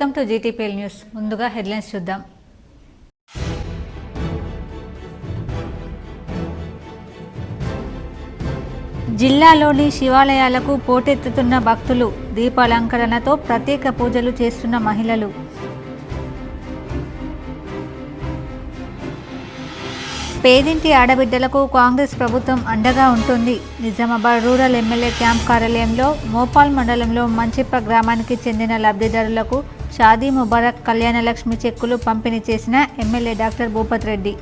Welcome to GTPL news. ముందుగా headlines చూద్దాం. జిల్లాలోని శివాలయాలకు పోటెత్తుతున్న భక్తులు, దీపాలంకరణతో ప్రత్యేక పూజలు చేస్తున్న మహిళలు. పేదింటి ఆడబిడ్డలకు కాంగ్రెస్ ప్రభుత్వం అండగా ఉంటుంది. నిజామాబాద్ రూరల్ ఎమ్మెల్యే క్యాంప్ కార్యాలయంలో మోపాల్ మండలంలో మంచిప్ప గ్రామానికి చెందిన లబ్ధిదారులకు షాదీ ముబారక్ కళ్యాణలక్ష్మి చెక్కులు పంపిణీ చేసిన ఎమ్మెల్యే డాక్టర్ భూపత్ రెడ్డి.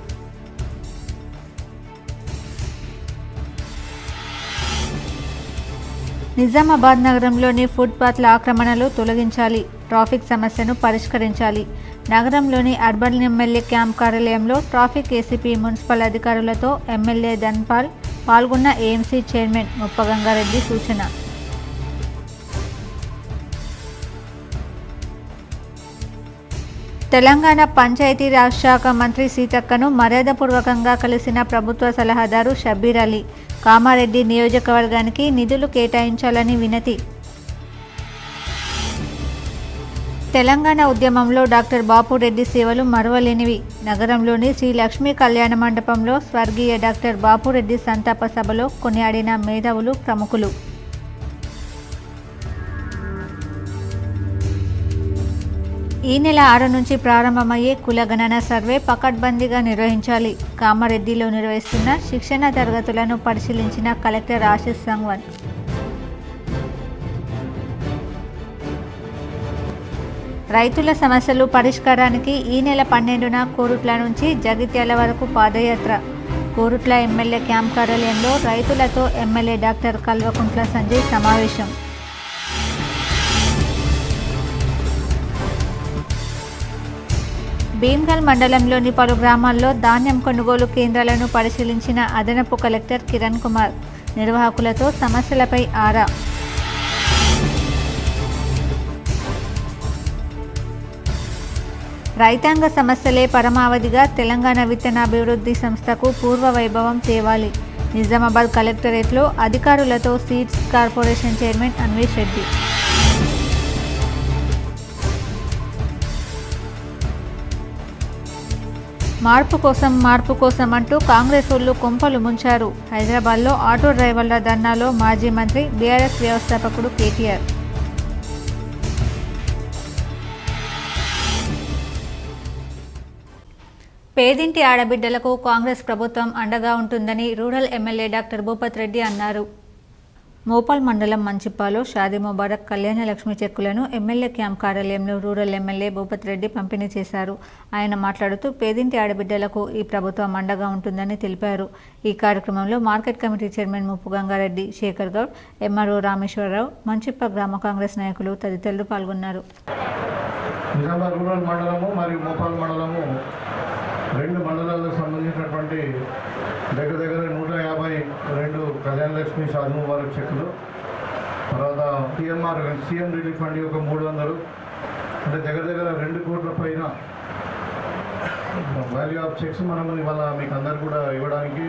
నిజామాబాద్ నగరంలోని ఫుట్పాత్ల ఆక్రమణలు తొలగించాలి, ట్రాఫిక్ సమస్యను పరిష్కరించాలి. నగరంలోని అర్బన్ ఎమ్మెల్యే క్యాంప్ కార్యాలయంలో ట్రాఫిక్ ఏసీపీ, మున్సిపల్ అధికారులతో ఎమ్మెల్యే ధన్పాల్ పాల్గొన్న ఏఎంసీ చైర్మన్ ముప్పగంగారెడ్డి సూచన. తెలంగాణ పంచాయతీరాజ్ శాఖ మంత్రి సీతక్కను మర్యాదపూర్వకంగా కలిసిన ప్రభుత్వ సలహాదారు షబ్బీర్ అలీ. కామారెడ్డి నియోజకవర్గానికి నిధులు కేటాయించాలని వినతి. తెలంగాణ ఉద్యమంలో డాక్టర్ బాపురెడ్డి సేవలు మరువలేనివి. నగరంలోని శ్రీ లక్ష్మీ కళ్యాణ మండపంలో స్వర్గీయ డాక్టర్ బాపురెడ్డి సంతాప సభలో కొనియాడిన మేధావులు, ప్రముఖులు. ఈ నెల 6 నుంచి ప్రారంభమయ్యే కుల గణన సర్వే పకడ్బందీగా నిర్వహించాలి. కామారెడ్డిలో నిర్వహిస్తున్న శిక్షణ తరగతులను పరిశీలించిన కలెక్టర్ ఆశీష్ సంగ్వాన్. రైతుల సమస్యలు పరిష్కారానికి ఈ నెల 12న కోరుట్ల నుంచి జగిత్యాల వరకు పాదయాత్ర. కోరుట్ల ఎమ్మెల్యే క్యాంప్ కార్యాలయంలో రైతులతో ఎమ్మెల్యే డాక్టర్ కల్వకుంట్ల సంజయ్ సమావేశం. భీమ్గల్ మండలంలోని పలు గ్రామాల్లో ధాన్యం కొనుగోలు కేంద్రాలను పరిశీలించిన అదనపు కలెక్టర్ కిరణ్ కుమార్. నిర్వాహకులతో సమస్యలపై ఆరా. రైతాంగ సమస్యలే పరమావధిగా తెలంగాణ విత్తనాభివృద్ధి సంస్థకు పూర్వ వైభవం తేవాలి. నిజామాబాద్ కలెక్టరేట్లో అధికారులతో seeds corporation chairman Anvesh Reddy. మార్పు కోసం అంటూ కాంగ్రెస్ ఓళ్లు కొంపలు ముంచారు. హైదరాబాద్లో ఆటో డ్రైవర్ల ధర్నాలో మాజీ మంత్రి, బీఆర్ఎస్ వ్యవస్థాపకుడు కేటీఆర్. పేదింటి ఆడబిడ్డలకు కాంగ్రెస్ ప్రభుత్వం అండగా ఉంటుందని rural MLA doctor Bhupat Reddy అన్నారు. మోపాల్ మండలం మంచిప్పాలో షాదీ ముబారక్ కళ్యాణలక్ష్మి చెక్కులను ఎమ్మెల్యే క్యాంప్ కార్యాలయంలో రూరల్ ఎమ్మెల్యే భూపత్ రెడ్డి పంపిణీ చేశారు. ఆయన మాట్లాడుతూ పేదింటి ఆడబిడ్డలకు ఈ ప్రభుత్వం అండగా ఉంటుందని తెలిపారు. ఈ కార్యక్రమంలో market committee chairman Muppu Ganga Reddy, Shekar Goud, MRO Rameshwar Rao, Manchippa గ్రామ కాంగ్రెస్ నాయకులు తదితరులు పాల్గొన్నారు. రెండు మండలాలకు సంబంధించినటువంటి దగ్గర 152 కళ్యాణలక్ష్మి షాదీ ముబారక్ చెక్కులు, తర్వాత సీఎం రిలీఫ్ ఫండ్ ఒక 300, అంటే దగ్గర 2 కోట్ల పైన వాల్యూ ఆఫ్ చెక్స్ మనం ఇవాళ మీకు అందరు కూడా ఇవ్వడానికి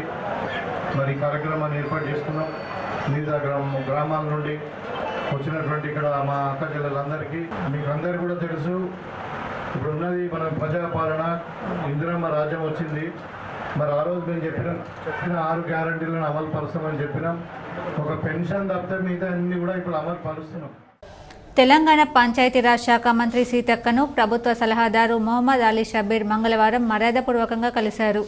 మరి కార్యక్రమాన్ని ఏర్పాటు చేసుకున్నాం. వివిధ గ్రామాల నుండి వచ్చినటువంటి ఇక్కడ మా అక్క చెల్లెలందరికీ మీకు అందరు కూడా తెలుసు, ఇప్పుడు ఉన్నది మన ప్రజాపాలన, ఇందిరమ్మ రాజ్యం వచ్చింది. మరి ఆ రోజు మేము చెప్పిన 6 గ్యారంటీలను అమలు పరుస్తామని చెప్పినాం. ఒక పెన్షన్ తప్పితే మిగతా అన్ని కూడా ఇప్పుడు అమలు పరుస్తున్నాం. తెలంగాణ పంచాయతీరాజ్ శాఖ మంత్రి సీతక్కను ప్రభుత్వ సలహాదారు మొహమ్మద్ అలీ షబ్బీర్ మంగళవారం మర్యాదపూర్వకంగా కలిశారు.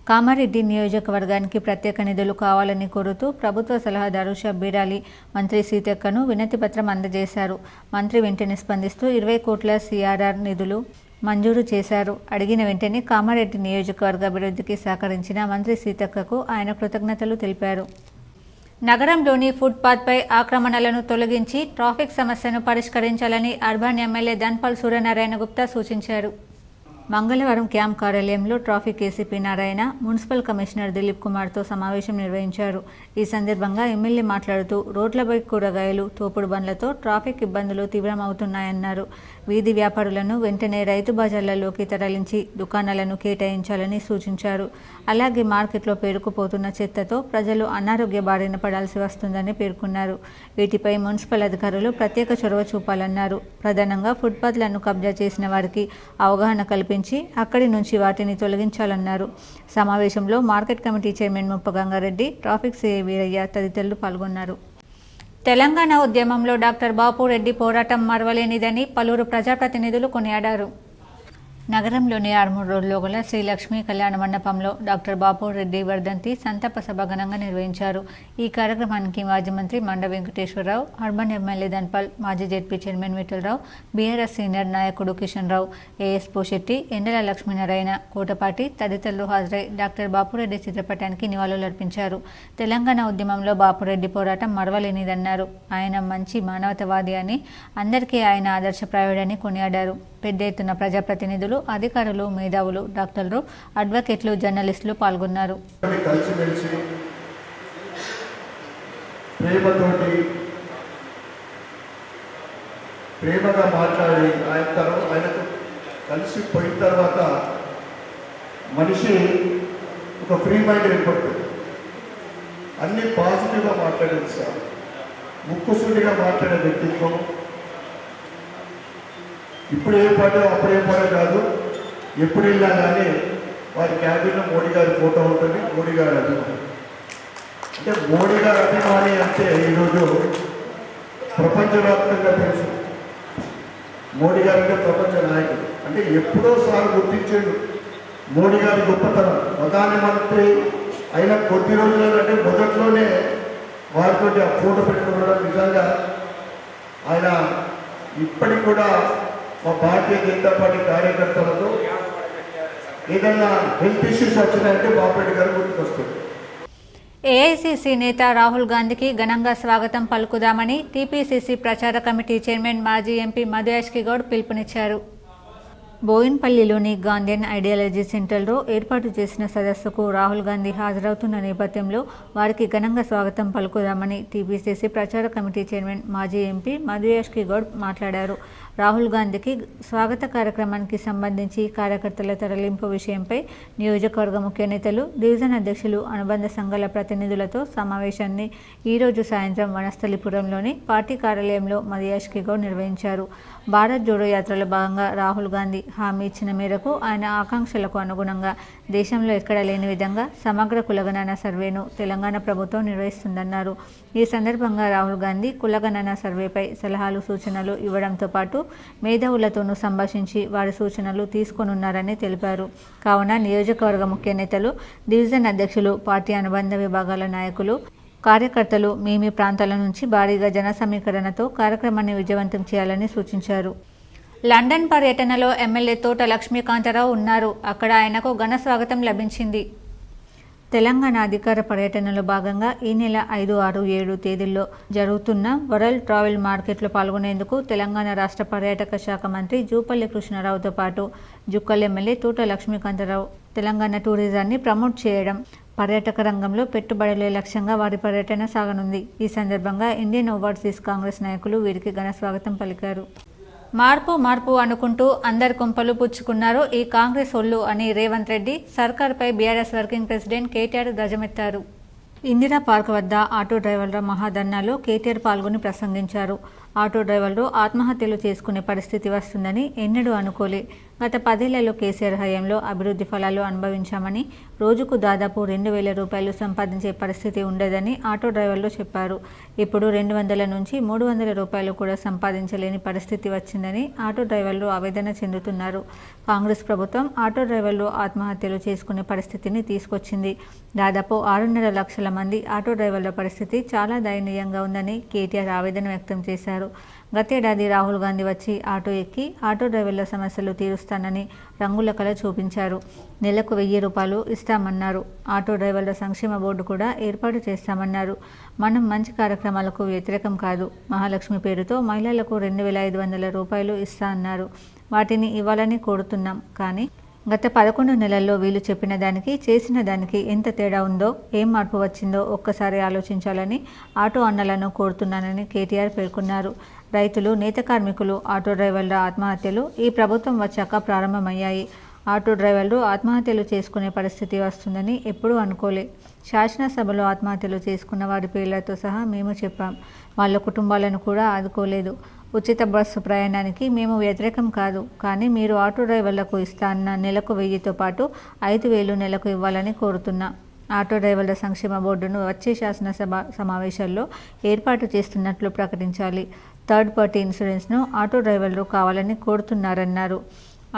కామారెడ్డి నియోజకవర్గానికి ప్రత్యేక నిధులు కావాలని కోరుతూ ప్రభుత్వ సలహాదారు షబ్బీర్ అలీ మంత్రి సీతక్కను వినతి పత్రం అందజేశారు. మంత్రి వెంటనే స్పందిస్తూ 20 కోట్ల సిఆర్ఆర్ నిధులు మంజూరు చేశారు. అడిగిన వెంటనే కామారెడ్డి నియోజకవర్గ అభివృద్ధికి సహకరించిన మంత్రి సీతక్కకు ఆయన కృతజ్ఞతలు తెలిపారు. నగరంలోని ఫుట్పాత్పై ఆక్రమణలను తొలగించి ట్రాఫిక్ సమస్యను పరిష్కరించాలని అర్బన్ ఎమ్మెల్యే ధన్పాల్ సూర్యనారాయణ గుప్తా సూచించారు. మంగళవారం క్యాంప్ కార్యాలయంలో traffic ACP Narayana, municipal commissioner Dilip కుమార్తో సమావేశం నిర్వహించారు. ఈ సందర్భంగా ఎమ్మెల్యే మాట్లాడుతూ రోడ్లపై కూరగాయలు, తోపుడు బండ్లతో ట్రాఫిక్ ఇబ్బందులు తీవ్రమవుతున్నాయన్నారు. వీధి వ్యాపారులను వెంటనే రైతు బజార్లలోకి తరలించి దుకాణాలను కేటాయించాలని సూచించారు. అలాగే మార్కెట్లో పేరుకుపోతున్న చెత్తతో ప్రజలు అనారోగ్య బారిన పడాల్సి వస్తుందని పేర్కొన్నారు. వీటిపై మున్సిపల్ అధికారులు ప్రత్యేక చొరవ చూపాలన్నారు. ప్రధానంగా ఫుట్పాత్లను కబ్జా చేసిన వారికి అవగాహన కల్పించి అక్కడి నుంచి వాటిని తొలగించాలన్నారు. సమావేశంలో మార్కెట్ కమిటీ చైర్మన్ ముప్ప గంగారెడ్డి, ట్రాఫిక్ సిఐ వీరయ్య తదితరులు పాల్గొన్నారు. తెలంగాణ ఉద్యమంలో డాక్టర్ బాపురెడ్డి పోరాటం మరవలేనిదని పలువురు ప్రజాప్రతినిధులు కొనియాడారు. నగరంలోని ఆర్మూర్ రోడ్లో గల శ్రీ లక్ష్మీ కళ్యాణ మండపంలో డాక్టర్ బాపురెడ్డి వర్ధంతి సంతాప సభ ఘనంగా నిర్వహించారు. ఈ కార్యక్రమానికి మాజీ మంత్రి మండ వెంకటేశ్వరరావు, అర్బన్ ఎమ్మెల్యే ధన్పాల్, మాజీ ZP chairman Vithal Rao, BRS senior నాయకుడు కిషన్ రావు, ఏఎస్ పోషెట్టి, ఎండల లక్ష్మీనారాయణ, కోటపాటి తదితరులు హాజరై డాక్టర్ బాపురెడ్డి చిత్రపటానికి నివాళులర్పించారు. తెలంగాణ ఉద్యమంలో బాపురెడ్డి పోరాటం మరవలేనిదన్నారు. ఆయన మంచి మానవతావాది అని, అందరికీ ఆయన ఆదర్శప్రాయుడని కొనియాడారు. పెద్ద ఎత్తున ప్రజాప్రతినిధులు, అధికారులు, మేధావులు, డాక్టర్లు, అడ్వకేట్లు, జర్నలిస్టులు పాల్గొన్నారు. ప్రేమగా మాట్లాడి ఆయనతో కలిసి పోయిన తర్వాత మనిషి ఒక ఫ్రీ మైండ్ ఏర్పడుతుంది. అన్ని పాజిటివ్గా మాట్లాడేది సార్, ముక్కుసూటిగా మాట్లాడే వ్యక్తిత్వం. ఇప్పుడు ఏం పాటో అప్పుడు ఏం పాటో కాదు, ఎప్పుడు వెళ్ళినా కానీ వారి క్యాబిన్లో మోడీ గారి ఫోటో ఉంటుంది. మోడీ గారి అభిమాని అంటే మోడీ గారి అభిమాని అంటే ఈరోజు ప్రపంచవ్యాప్తంగా తెలుసు. మోడీ గారు అంటే ప్రపంచ నాయకుడు అంటే ఎప్పుడో సార్ గుర్తించాడు మోడీ గారి గొప్పతనం. ప్రధానమంత్రి అయిన కొద్ది రోజులు అంటే మొదట్లోనే వారితో ఆ ఫోటో పెట్టుకోవడం నిజంగా ఆయన ఇప్పటికి కూడా మా భారతీయ జనతా పార్టీ కార్యకర్తలతో ఏదన్నా హెల్త్ ఇష్యూస్ వచ్చినాయంటే బాపురెడ్డి గారు గుర్తుకొస్తుంది. ఏఐసీసీ నేత రాహుల్ గాంధీకి ఘనంగా స్వాగతం పలుకుదామని టీపీసీసీ ప్రచార కమిటీ చైర్మన్, మాజీ ఎంపీ మధు యాష్కి గౌడ్ పిలుపునిచ్చారు. బోయిన్పల్లిలోని గాంధీయన్ ఐడియాలజీ సెంటర్లో ఏర్పాటు చేసిన సదస్సుకు రాహుల్ గాంధీ హాజరవుతున్న నేపథ్యంలో వారికి ఘనంగా స్వాగతం పలుకుదామని టీపీసీసీ ప్రచార కమిటీ చైర్మన్, మాజీ ఎంపీ మధు యాష్కి గౌడ్ మాట్లాడారు. రాహుల్ గాంధీకి స్వాగత కార్యక్రమానికి సంబంధించి కార్యకర్తల తరలింపు విషయంపై నియోజకవర్గ ముఖ్య నేతలు, డివిజన్ అధ్యక్షులు, అనుబంధ సంఘాల ప్రతినిధులతో సమావేశాన్ని ఈరోజు సాయంత్రం వనస్థలిపురంలోని పార్టీ కార్యాలయంలో మధు యాష్కి గౌడ్ నిర్వహించారు. భారత్ జోడో యాత్రలో భాగంగా రాహుల్ గాంధీ హామీ ఇచ్చిన మేరకు ఆయన ఆకాంక్షలకు అనుగుణంగా దేశంలో ఎక్కడా లేని విధంగా సమగ్ర కులగణన సర్వేను తెలంగాణ ప్రభుత్వం నిర్వహిస్తుందన్నారు. ఈ సందర్భంగా రాహుల్ గాంధీ కులగణన సర్వేపై సలహాలు, సూచనలు ఇవ్వడంతో పాటు మేధావులతోనూ సంభాషించి వారి సూచనలు తీసుకోనున్నారని తెలిపారు. కావున నియోజకవర్గ ముఖ్య నేతలు, డివిజన్ అధ్యక్షులు, పార్టీ అనుబంధ విభాగాల నాయకులు, కార్యకర్తలు మీ ప్రాంతాల నుంచి భారీగా జన సమీకరణతో కార్యక్రమాన్ని విజయవంతం చేయాలని సూచించారు. లండన్ పర్యటనలో ఎమ్మెల్యే తోట లక్ష్మీకాంతరావు ఉన్నారు. అక్కడ ఆయనకు ఘన స్వాగతం లభించింది. తెలంగాణ అధికార పర్యటనలో భాగంగా ఈ నెల 5, 6, 7 తేదీల్లో జరుగుతున్న వరల్డ్ ట్రావెల్ మార్కెట్లో పాల్గొనేందుకు తెలంగాణ రాష్ట్ర పర్యాటక శాఖ మంత్రి జూపల్లి కృష్ణారావుతో పాటు జుక్కల్ ఎమ్మెల్యే తోట లక్ష్మీకాంతరావు తెలంగాణ టూరిజాన్ని ప్రమోట్ చేయడం, పర్యాటక రంగంలో పెట్టుబడులే లక్ష్యంగా వారి పర్యటన సాగనుంది. ఈ సందర్భంగా ఇండియన్ ఓవర్సీస్ కాంగ్రెస్ నాయకులు వీరికి ఘన స్వాగతం పలికారు. మార్పు అనుకుంటూ అందరి కుంపలు పుచ్చుకున్నారు ఈ కాంగ్రెస్ ఒళ్ళు అని రేవంత్ రెడ్డి సర్కార్పై బీఆర్ఎస్ వర్కింగ్ ప్రెసిడెంట్ కేటీఆర్ ధ్వజమెత్తారు. ఇందిరా పార్క్ వద్ద ఆటో డ్రైవర్ల మహాధర్నాలో కేటీఆర్ పాల్గొని ప్రసంగించారు. ఆటో డ్రైవర్లు ఆత్మహత్యలు చేసుకునే పరిస్థితి వస్తుందని ఎన్నడూ అనుకోలే. గత 10 ఏళ్లలో కేసీఆర్ హయాంలో అభివృద్ధి ఫలాలు అనుభవించామని, రోజుకు దాదాపు 2,000 రూపాయలు సంపాదించే పరిస్థితి ఉండేదని ఆటో డ్రైవర్లు చెప్పారు. ఇప్పుడు 200 నుంచి 300 రూపాయలు కూడా సంపాదించలేని పరిస్థితి వచ్చిందని ఆటో డ్రైవర్లు ఆవేదన చెందుతున్నారు. కాంగ్రెస్ ప్రభుత్వం ఆటో డ్రైవర్లు ఆత్మహత్యలు చేసుకునే పరిస్థితిని తీసుకొచ్చింది. దాదాపు 6.5 లక్షల మంది ఆటో డ్రైవర్ల పరిస్థితి చాలా దయనీయంగా ఉందని కేటీఆర్ ఆవేదన వ్యక్తం చేశారు. గతేడాది రాహుల్ గాంధీ వచ్చి ఆటో ఎక్కి ఆటో డ్రైవర్ల సమస్యలు తీరుస్తారని వస్తానని రంగుల కళ చూపించారు. నెలకు 1000 రూపాయలు ఇస్తామన్నారు. ఆటో డ్రైవర్ల సంక్షేమ బోర్డు కూడా ఏర్పాటు చేస్తామన్నారు. మనం మంచి కార్యక్రమాలకు వ్యతిరేకం కాదు. మహాలక్ష్మి పేరుతో మహిళలకు 2500 రూపాయలు ఇస్తా అన్నారు. వాటిని ఇవ్వాలని కోరుతున్నాం. కానీ గత 11 నెలల్లో వీళ్ళు చెప్పిన దానికి చేసిన దానికి ఎంత తేడా ఉందో, ఏం మార్పు వచ్చిందో ఒక్కసారి ఆలోచించాలని ఆటో అన్నలను కోరుతున్నానని కేటీఆర్ పేర్కొన్నారు. రైతులు, నేత కార్మికులు, ఆటో డ్రైవర్ల ఆత్మహత్యలు ఈ ప్రభుత్వం వచ్చాక ప్రారంభమయ్యాయి. ఆటో డ్రైవర్లు ఆత్మహత్యలు చేసుకునే పరిస్థితి వస్తుందని ఎప్పుడూ అనుకోలే. శాసనసభలో ఆత్మహత్యలు చేసుకున్న వారి పేర్లతో సహా మేము చెప్పాం. వాళ్ళ కుటుంబాలను కూడా ఆదుకోలేదు. ఉచిత బస్సు ప్రయాణానికి మేము వ్యతిరేకం కాదు. కానీ మీరు ఆటో డ్రైవర్లకు ఇస్తా అన్న నెలకు 1000తో పాటు 5000 నెలకు ఇవ్వాలని కోరుతున్నా. ఆటో డ్రైవర్ల సంక్షేమ బోర్డును వచ్చే శాసనసభ సమావేశాల్లో ఏర్పాటు చేస్తున్నట్లు ప్రకటించాలి. థర్డ్ పార్టీ ఇన్సూరెన్స్ను ఆటో డ్రైవర్లు కావాలని కోరుతున్నారన్నారు.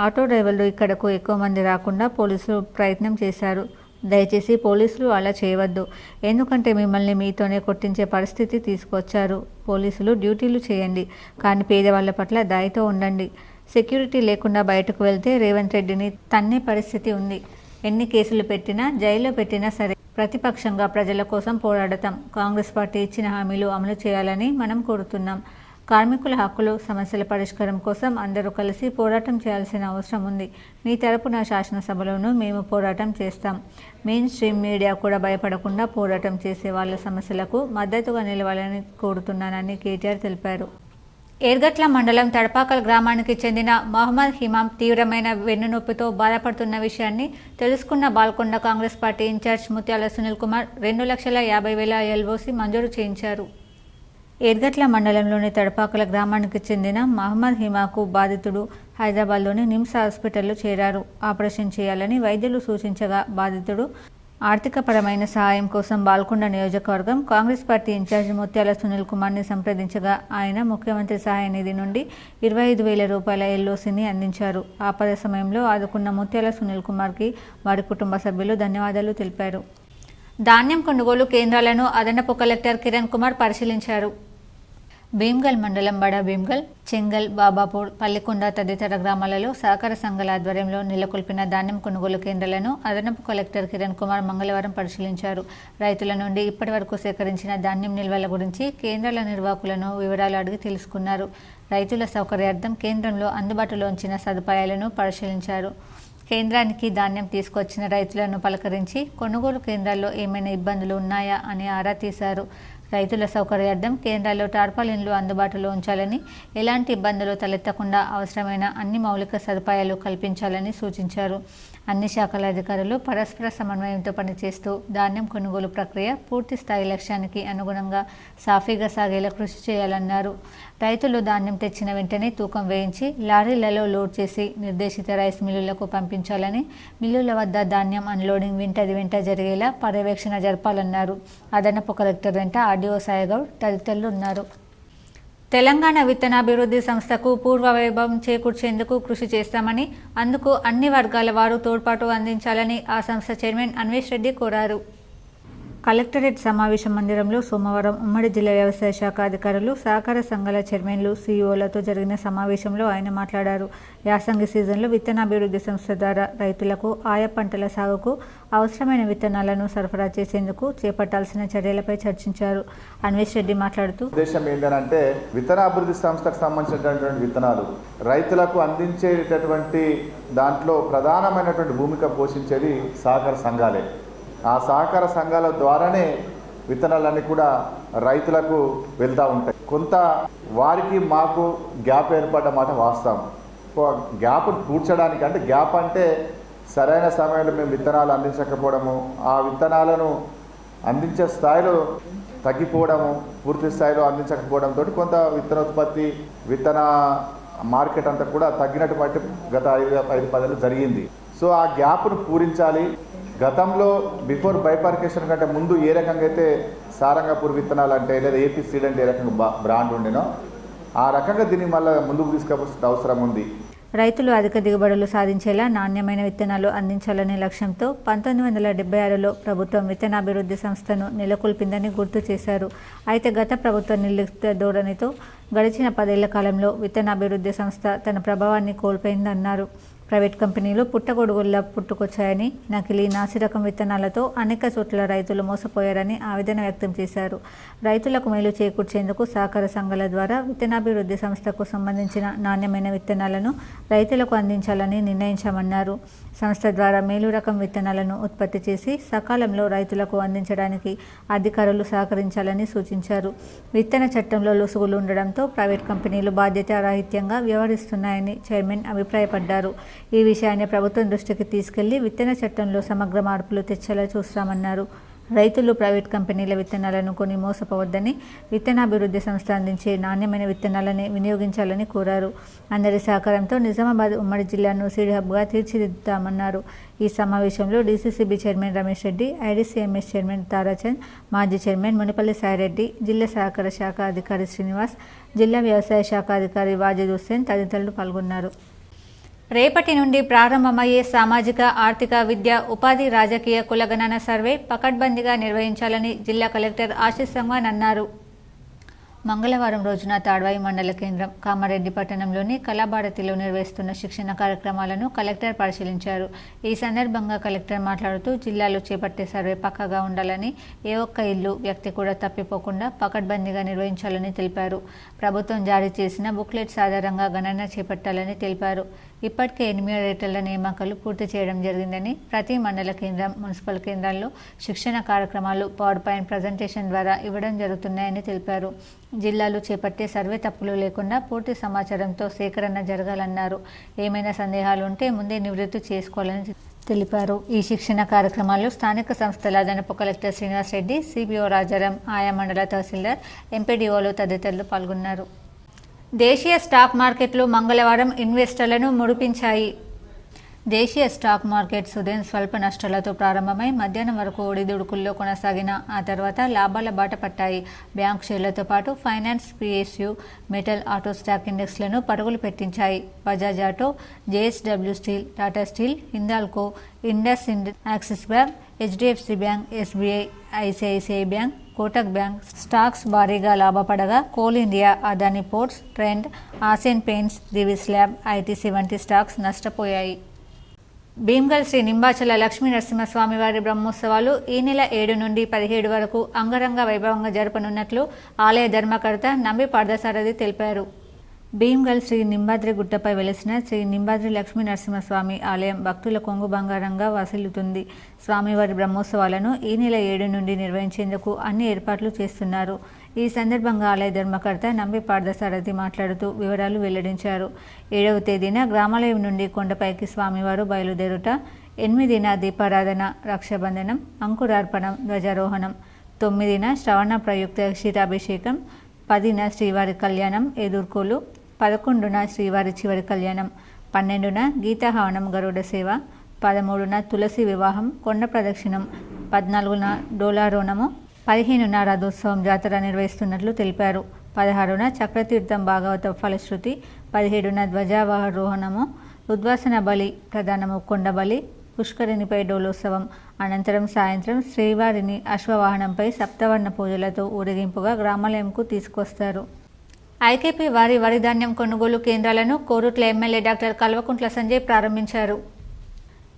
ఆటో డ్రైవర్లు ఇక్కడకు ఎక్కువ మంది రాకుండా పోలీసులు ప్రయత్నం చేశారు. దయచేసి పోలీసులు అలా చేయవద్దు. ఎందుకంటే మిమ్మల్ని మీతోనే కొట్టించే పరిస్థితి తీసుకొచ్చారు. పోలీసులు డ్యూటీలు చేయండి, కానీ పేదవాళ్ల పట్ల దయతో ఉండండి. సెక్యూరిటీ లేకుండా బయటకు వెళ్తే రేవంత్ రెడ్డిని తన్నే పరిస్థితి ఉంది. ఎన్ని కేసులు పెట్టినా, జైల్లో పెట్టినా సరే ప్రతిపక్షంగా ప్రజల కోసం పోరాడతాం. కాంగ్రెస్ పార్టీ ఇచ్చిన హామీలు అమలు చేయాలని మనం కోరుతున్నాం. కార్మికుల హక్కులు, సమస్యల పరిష్కారం కోసం అందరూ కలిసి పోరాటం చేయాల్సిన అవసరం ఉంది. మీ తరపున శాసనసభలోనూ మేము పోరాటం చేస్తాం. మెయిన్ స్ట్రీమ్ మీడియా కూడా భయపడకుండా పోరాటం చేసే వాళ్ళ సమస్యలకు మద్దతుగా నిలవాలని కోరుతున్నానని కేటీఆర్ తెలిపారు. ఏర్గట్ల మండలం తడపాకల్ గ్రామానికి చెందిన మహమ్మద్ హిమాం తీవ్రమైన వెన్నునొప్పితో బాధపడుతున్న విషయాన్ని తెలుసుకున్న బాల్కొండ కాంగ్రెస్ పార్టీ ఇన్ఛార్జ్ ముత్యాల సునీల్ కుమార్ 2,50,000 ఎల్ఓసి మంజూరు చేయించారు. ఏర్గట్ల మండలంలోని తడపాకల గ్రామానికి చెందిన మహమ్మద్ హిమాకు బాధితుడు హైదరాబాద్లోని నిమ్స్ హాస్పిటల్లో చేరారు. ఆపరేషన్ చేయాలని వైద్యులు సూచించగా బాధితుడు ఆర్థికపరమైన సహాయం కోసం బాల్కొండ నియోజకవర్గం కాంగ్రెస్ పార్టీ ఇన్ఛార్జ్ ముత్యాల సునీల్ కుమార్ని సంప్రదించగా ఆయన ముఖ్యమంత్రి సహాయ నిధి నుండి 25,000 రూపాయల ఎల్ఓసిని అందించారు. ఆపద సమయంలో ఆదుకున్న ముత్యాల సునీల్ కుమార్కి వారి కుటుంబ సభ్యులు ధన్యవాదాలు తెలిపారు. ధాన్యం కొనుగోలు కేంద్రాలను అదనపు కలెక్టర్ కిరణ్ కుమార్ పరిశీలించారు. భీమ్గల్ మండలం బడా భీమ్గల్, చెంగల్, బాబాపూర్, పల్లికొండ తదితర గ్రామాలలో సహకార సంఘాల ఆధ్వర్యంలో నెలకొల్పిన ధాన్యం కొనుగోలు కేంద్రాలను అదనపు కలెక్టర్ కిరణ్ కుమార్ మంగళవారం పరిశీలించారు. రైతుల నుండి ఇప్పటి వరకు సేకరించిన ధాన్యం నిల్వల గురించి కేంద్రాల నిర్వాహకులను వివరాలు అడిగి తెలుసుకున్నారు. రైతుల సౌకర్యార్థం కేంద్రంలో అందుబాటులో ఉంచిన సదుపాయాలను పరిశీలించారు. కేంద్రానికి ధాన్యం తీసుకొచ్చిన రైతులను పలకరించి కొనుగోలు కేంద్రాల్లో ఏమైనా ఇబ్బందులు ఉన్నాయా అని ఆరా తీశారు. రైతుల సౌకర్యార్థం కేంద్రాల్లో టార్పాలిన్లు అందుబాటులో ఉంచాలని, ఎలాంటి ఇబ్బందులు తలెత్తకుండా అవసరమైన అన్ని మౌలిక సదుపాయాలు కల్పించాలని సూచించారు. అన్ని శాఖల అధికారులు పరస్పర సమన్వయంతో పనిచేస్తూ ధాన్యం కొనుగోలు ప్రక్రియ పూర్తి స్థాయి లక్ష్యానికి అనుగుణంగా సాఫీగా సాగేలా కృషి చేయాలన్నారు. రైతులు ధాన్యం తెచ్చిన వెంటనే తూకం వేయించి లారీలలో లోడ్ చేసి నిర్దేశిత రైస్ మిల్లులకు పంపించాలని, మిల్లుల వద్ద ధాన్యం అన్లోడింగ్ వెంట జరిగేలా పర్యవేక్షణ జరపాలన్నారు. అదనపు కలెక్టర్ వెంట ఆర్డీఓ సాయిగౌడ్ తదితరులు ఉన్నారు. తెలంగాణ విత్తనాభివృద్ధి సంస్థకు పూర్వ వైభవం చేకూర్చేందుకు కృషి చేస్తామని, అందుకు అన్ని వర్గాల వారు తోడ్పాటు అందించాలని ఆ సంస్థ చైర్మన్ అన్వేష్ రెడ్డి కోరారు. కలెక్టరేట్ సమావేశ మందిరంలో సోమవారం ఉమ్మడి జిల్లా వ్యవసాయ శాఖ అధికారులు, సహకార సంఘాల చైర్మన్లు, సీఈఓలతో జరిగిన సమావేశంలో ఆయన మాట్లాడారు. యాసంగి సీజన్లో విత్తనాభివృద్ధి సంస్థ ద్వారా రైతులకు ఆయా పంటల సాగుకు అవసరమైన విత్తనాలను సరఫరా చేసేందుకు చేపట్టాల్సిన చర్యలపై చర్చించారు. అన్వేష్ రెడ్డి మాట్లాడుతూ, ఉద్దేశం ఏంటంటే విత్తనాభివృద్ధి సంస్థకు సంబంధించినటువంటి విత్తనాలు రైతులకు అందించేటటువంటి దాంట్లో ప్రధానమైనటువంటి భూమిక పోషించేది సహకార సంఘాలే. ఆ సహకార సంఘాల ద్వారానే విత్తనాలన్నీ కూడా రైతులకు వెళ్తూ ఉంటాయి. కొంత వారికి మాకు గ్యాప్ ఏర్పడ్డ మాట వాస్తవం. గ్యాప్ పూడ్చడానికి, అంటే గ్యాప్ అంటే సరైన సమయంలో మేము విత్తనాలు అందించకపోవడము, ఆ విత్తనాలను అందించే స్థాయిలో తగ్గిపోవడము, పూర్తి స్థాయిలో అందించకపోవడంతో కొంత విత్తనోత్పత్తి, విత్తన మార్కెట్ అంతా కూడా తగ్గినటువంటి గత 5-10 జరిగింది. సో ఆ గ్యాప్ను పూరించాలి. గతంలో బిఫోర్ బైపార్కేషన్ కంటే ముందు ఏ రకంగా అయితే సారంగపూర్ విత్తనాలు అంటే లేదా ఏపీ సీడ్ అంటే ఏ రకంగా బ్రాండ్ ఉండేనో ఆ రకంగా దీన్ని మళ్ళీ ముందుకు తీసుకుపోవాల్సిన అవసరం ఉంది. రైతులు అధిక దిగుబడులు సాధించేలా నాణ్యమైన విత్తనాలు అందించాలనే లక్ష్యంతో 1976లో ప్రభుత్వం విత్తనాభివృద్ధి సంస్థను నెలకొల్పిందని గుర్తు చేశారు. అయితే గత ప్రభుత్వ నిర్లిప్త ధోరణితో గడిచిన 10 ఏళ్ల కాలంలో విత్తనాభివృద్ధి సంస్థ తన ప్రభావాన్ని కోల్పోయిందన్నారు. ప్రైవేట్ కంపెనీలు పుట్టగొడుగుల్లా పుట్టుకొచ్చాయని, నకిలీ నాసిరకం విత్తనాలతో అనేక చోట్ల రైతులు మోసపోయారని ఆవేదన వ్యక్తం చేశారు. రైతులకు మేలు చేకూర్చేందుకు సహకార సంఘాల ద్వారా విత్తనాభివృద్ధి సంస్థకు సంబంధించిన నాణ్యమైన విత్తనాలను రైతులకు అందించాలని నిర్ణయించామన్నారు. సంస్థ ద్వారా మేలు రకం విత్తనాలను ఉత్పత్తి చేసి సకాలంలో రైతులకు అందించడానికి అధికారులు సహకరించాలని సూచించారు. విత్తన చట్టంలో లొసుగులు ఉండడంతో ప్రైవేట్ కంపెనీలు బాధ్యతారాహిత్యంగా వ్యవహరిస్తున్నాయని చైర్మన్ అభిప్రాయపడ్డారు. ఈ విషయాన్ని ప్రభుత్వం దృష్టికి తీసుకెళ్లి విత్తన చట్టంలో సమగ్ర మార్పులు తెచ్చేలా చూస్తామన్నారు. రైతులు ప్రైవేట్ కంపెనీల విత్తనాలను కొని మోసపోవద్దని, విత్తనాభివృద్ధి సంస్థ అందించే నాణ్యమైన విత్తనాలని వినియోగించాలని కోరారు. అందరి సహకారంతో నిజామాబాద్ ఉమ్మడి జిల్లాను సీడ్ హబ్గా తీర్చిదిద్దుతామన్నారు. ఈ సమావేశంలో DCCB chairman Ramesh Reddy, IDCMS chairman Tarachand, మాజీ చైర్మన్ మునిపల్లి సాయిరెడ్డి, జిల్లా సహకార శాఖ అధికారి శ్రీనివాస్, జిల్లా వ్యవసాయ శాఖ అధికారి వాజిద్ హుస్సేన్ తదితరులు పాల్గొన్నారు. రేపటి నుండి ప్రారంభమయ్యే సామాజిక, ఆర్థిక, విద్య, ఉపాధి, రాజకీయ కులగణన సర్వే పకడ్బందీగా నిర్వహించాలని జిల్లా కలెక్టర్ ఆశీష్ సంగ్వాన్ అన్నారు. మంగళవారం రోజున తాడ్వాయి మండల కేంద్రం కామారెడ్డి పట్టణంలోని కళాభారతిలో నిర్వహిస్తున్న శిక్షణ కార్యక్రమాలను కలెక్టర్ పరిశీలించారు. ఈ సందర్భంగా కలెక్టర్ మాట్లాడుతూ జిల్లాలో చేపట్టే సర్వే పక్కాగా ఉండాలని, ఏ ఒక్క ఇల్లు, వ్యక్తి కూడా తప్పిపోకుండా పకడ్బందీగా నిర్వహించాలని తెలిపారు. ప్రభుత్వం జారీ చేసిన బుక్లెట్స్ ఆధారంగా గణన చేపట్టాలని తెలిపారు. ఇప్పటికే ఎన్యూమరేటర్ల నియామకాలు పూర్తి చేయడం జరిగిందని, ప్రతి మండల కేంద్రం, మున్సిపల్ కేంద్రాల్లో శిక్షణ కార్యక్రమాలు పవర్ పాయింట్ ప్రజెంటేషన్ ద్వారా ఇవ్వడం జరుగుతున్నాయని తెలిపారు. జిల్లాలో చేపట్టే సర్వే తప్పులు లేకుండా పూర్తి సమాచారంతో సేకరణ జరగాలన్నారు. ఏమైనా సందేహాలు ఉంటే ముందే నివృత్తి చేసుకోవాలని తెలిపారు. ఈ శిక్షణ కార్యక్రమాల్లో స్థానిక సంస్థల అదనపు కలెక్టర్ శ్రీనివాస్ రెడ్డి, సిపిఓ రాజారాం, ఆయా మండల తహసీల్దార్, ఎంపీడీఓలు తదితరులు పాల్గొన్నారు. దేశీయ స్టాక్ మార్కెట్లు మంగళవారం ఇన్వెస్టర్లను మురిపించాయి. దేశీయ స్టాక్ మార్కెట్ ఉదయం స్వల్ప నష్టాలతో ప్రారంభమై మధ్యాహ్నం వరకు ఒడిదుడుకుల్లో కొనసాగిన ఆ తర్వాత లాభాల బాట పట్టాయి. బ్యాంక్ షేర్లతో పాటు finance, PSU, metal, auto stock ఇండెక్స్లను పరుగులు పెట్టించాయి. Bajaj Auto, JSW Steel, Tata Steel, Hindalco, IndusInd, Axis Bank, HDFC Bank, SBI, ICICI Bank, Kotak Bank stocks భారీగా లాభపడగా Coal India, Adani Ports, Trent, Asian Paints, Divi's Lab, ITC వంటి స్టాక్స్ నష్టపోయాయి. భీమ్గల్ శ్రీ నింబాచల లక్ష్మీ నరసింహస్వామివారి బ్రహ్మోత్సవాలు ఈ నెల 7 నుండి 17 వరకు అంగరంగ వైభవంగా జరపనున్నట్లు ఆలయ ధర్మకర్త నంబి పార్థసారథి తెలిపారు. భీమ్గల్ శ్రీ నింబాద్రి గుట్టపై వెలిసిన శ్రీ నింబాద్రి లక్ష్మీ నరసింహస్వామి ఆలయం భక్తుల కొంగు బంగారంగా వసిల్లుతుంది. స్వామివారి బ్రహ్మోత్సవాలను ఈ నెల 7 నుండి నిర్వహించేందుకు అన్ని ఏర్పాట్లు చేస్తున్నారు. ఈ సందర్భంగా ఆలయ ధర్మకర్త నంబి పార్థసారథి మాట్లాడుతూ వివరాలు వెల్లడించారు. 7వ తేదీన గ్రామాలయం నుండి కొండపైకి స్వామివారు బయలుదేరుట, 8న దీపారాధన, రక్షాబంధనం, అంకురార్పణం, ధ్వజారోహణం, 9న శ్రవణ ప్రయుక్త క్షీరాభిషేకం, 10న శ్రీవారి కళ్యాణం, ఎదుర్కోలు, 11న శ్రీవారి చివరి కళ్యాణం, 12న గీతాహవనం, గరుడ సేవ, 13న తులసి వివాహం, కొండ ప్రదక్షిణం, 14న డోలారోణము, 15న రథోత్సవం జాతర నిర్వహిస్తున్నట్లు తెలిపారు. 16న చక్రతీర్థం భాగవత ఫలశ్రుతి, 17న ధ్వజావరోహణము, ఉద్వాసన బలి, ప్రధానము కొండబలి, పుష్కరిణిపై డోలోత్సవం. అనంతరం సాయంత్రం శ్రీవారిని అశ్వవాహనంపై సప్తవర్ణ పూజలతో ఊరేగింపుగా గ్రామాలయంకు తీసుకొస్తారు. ఐకేపీ వారి వరిధాన్యం కొనుగోలు కేంద్రాలను కోరుట్ల ఎమ్మెల్యే డాక్టర్ కల్వకుంట్ల సంజయ్ ప్రారంభించారు.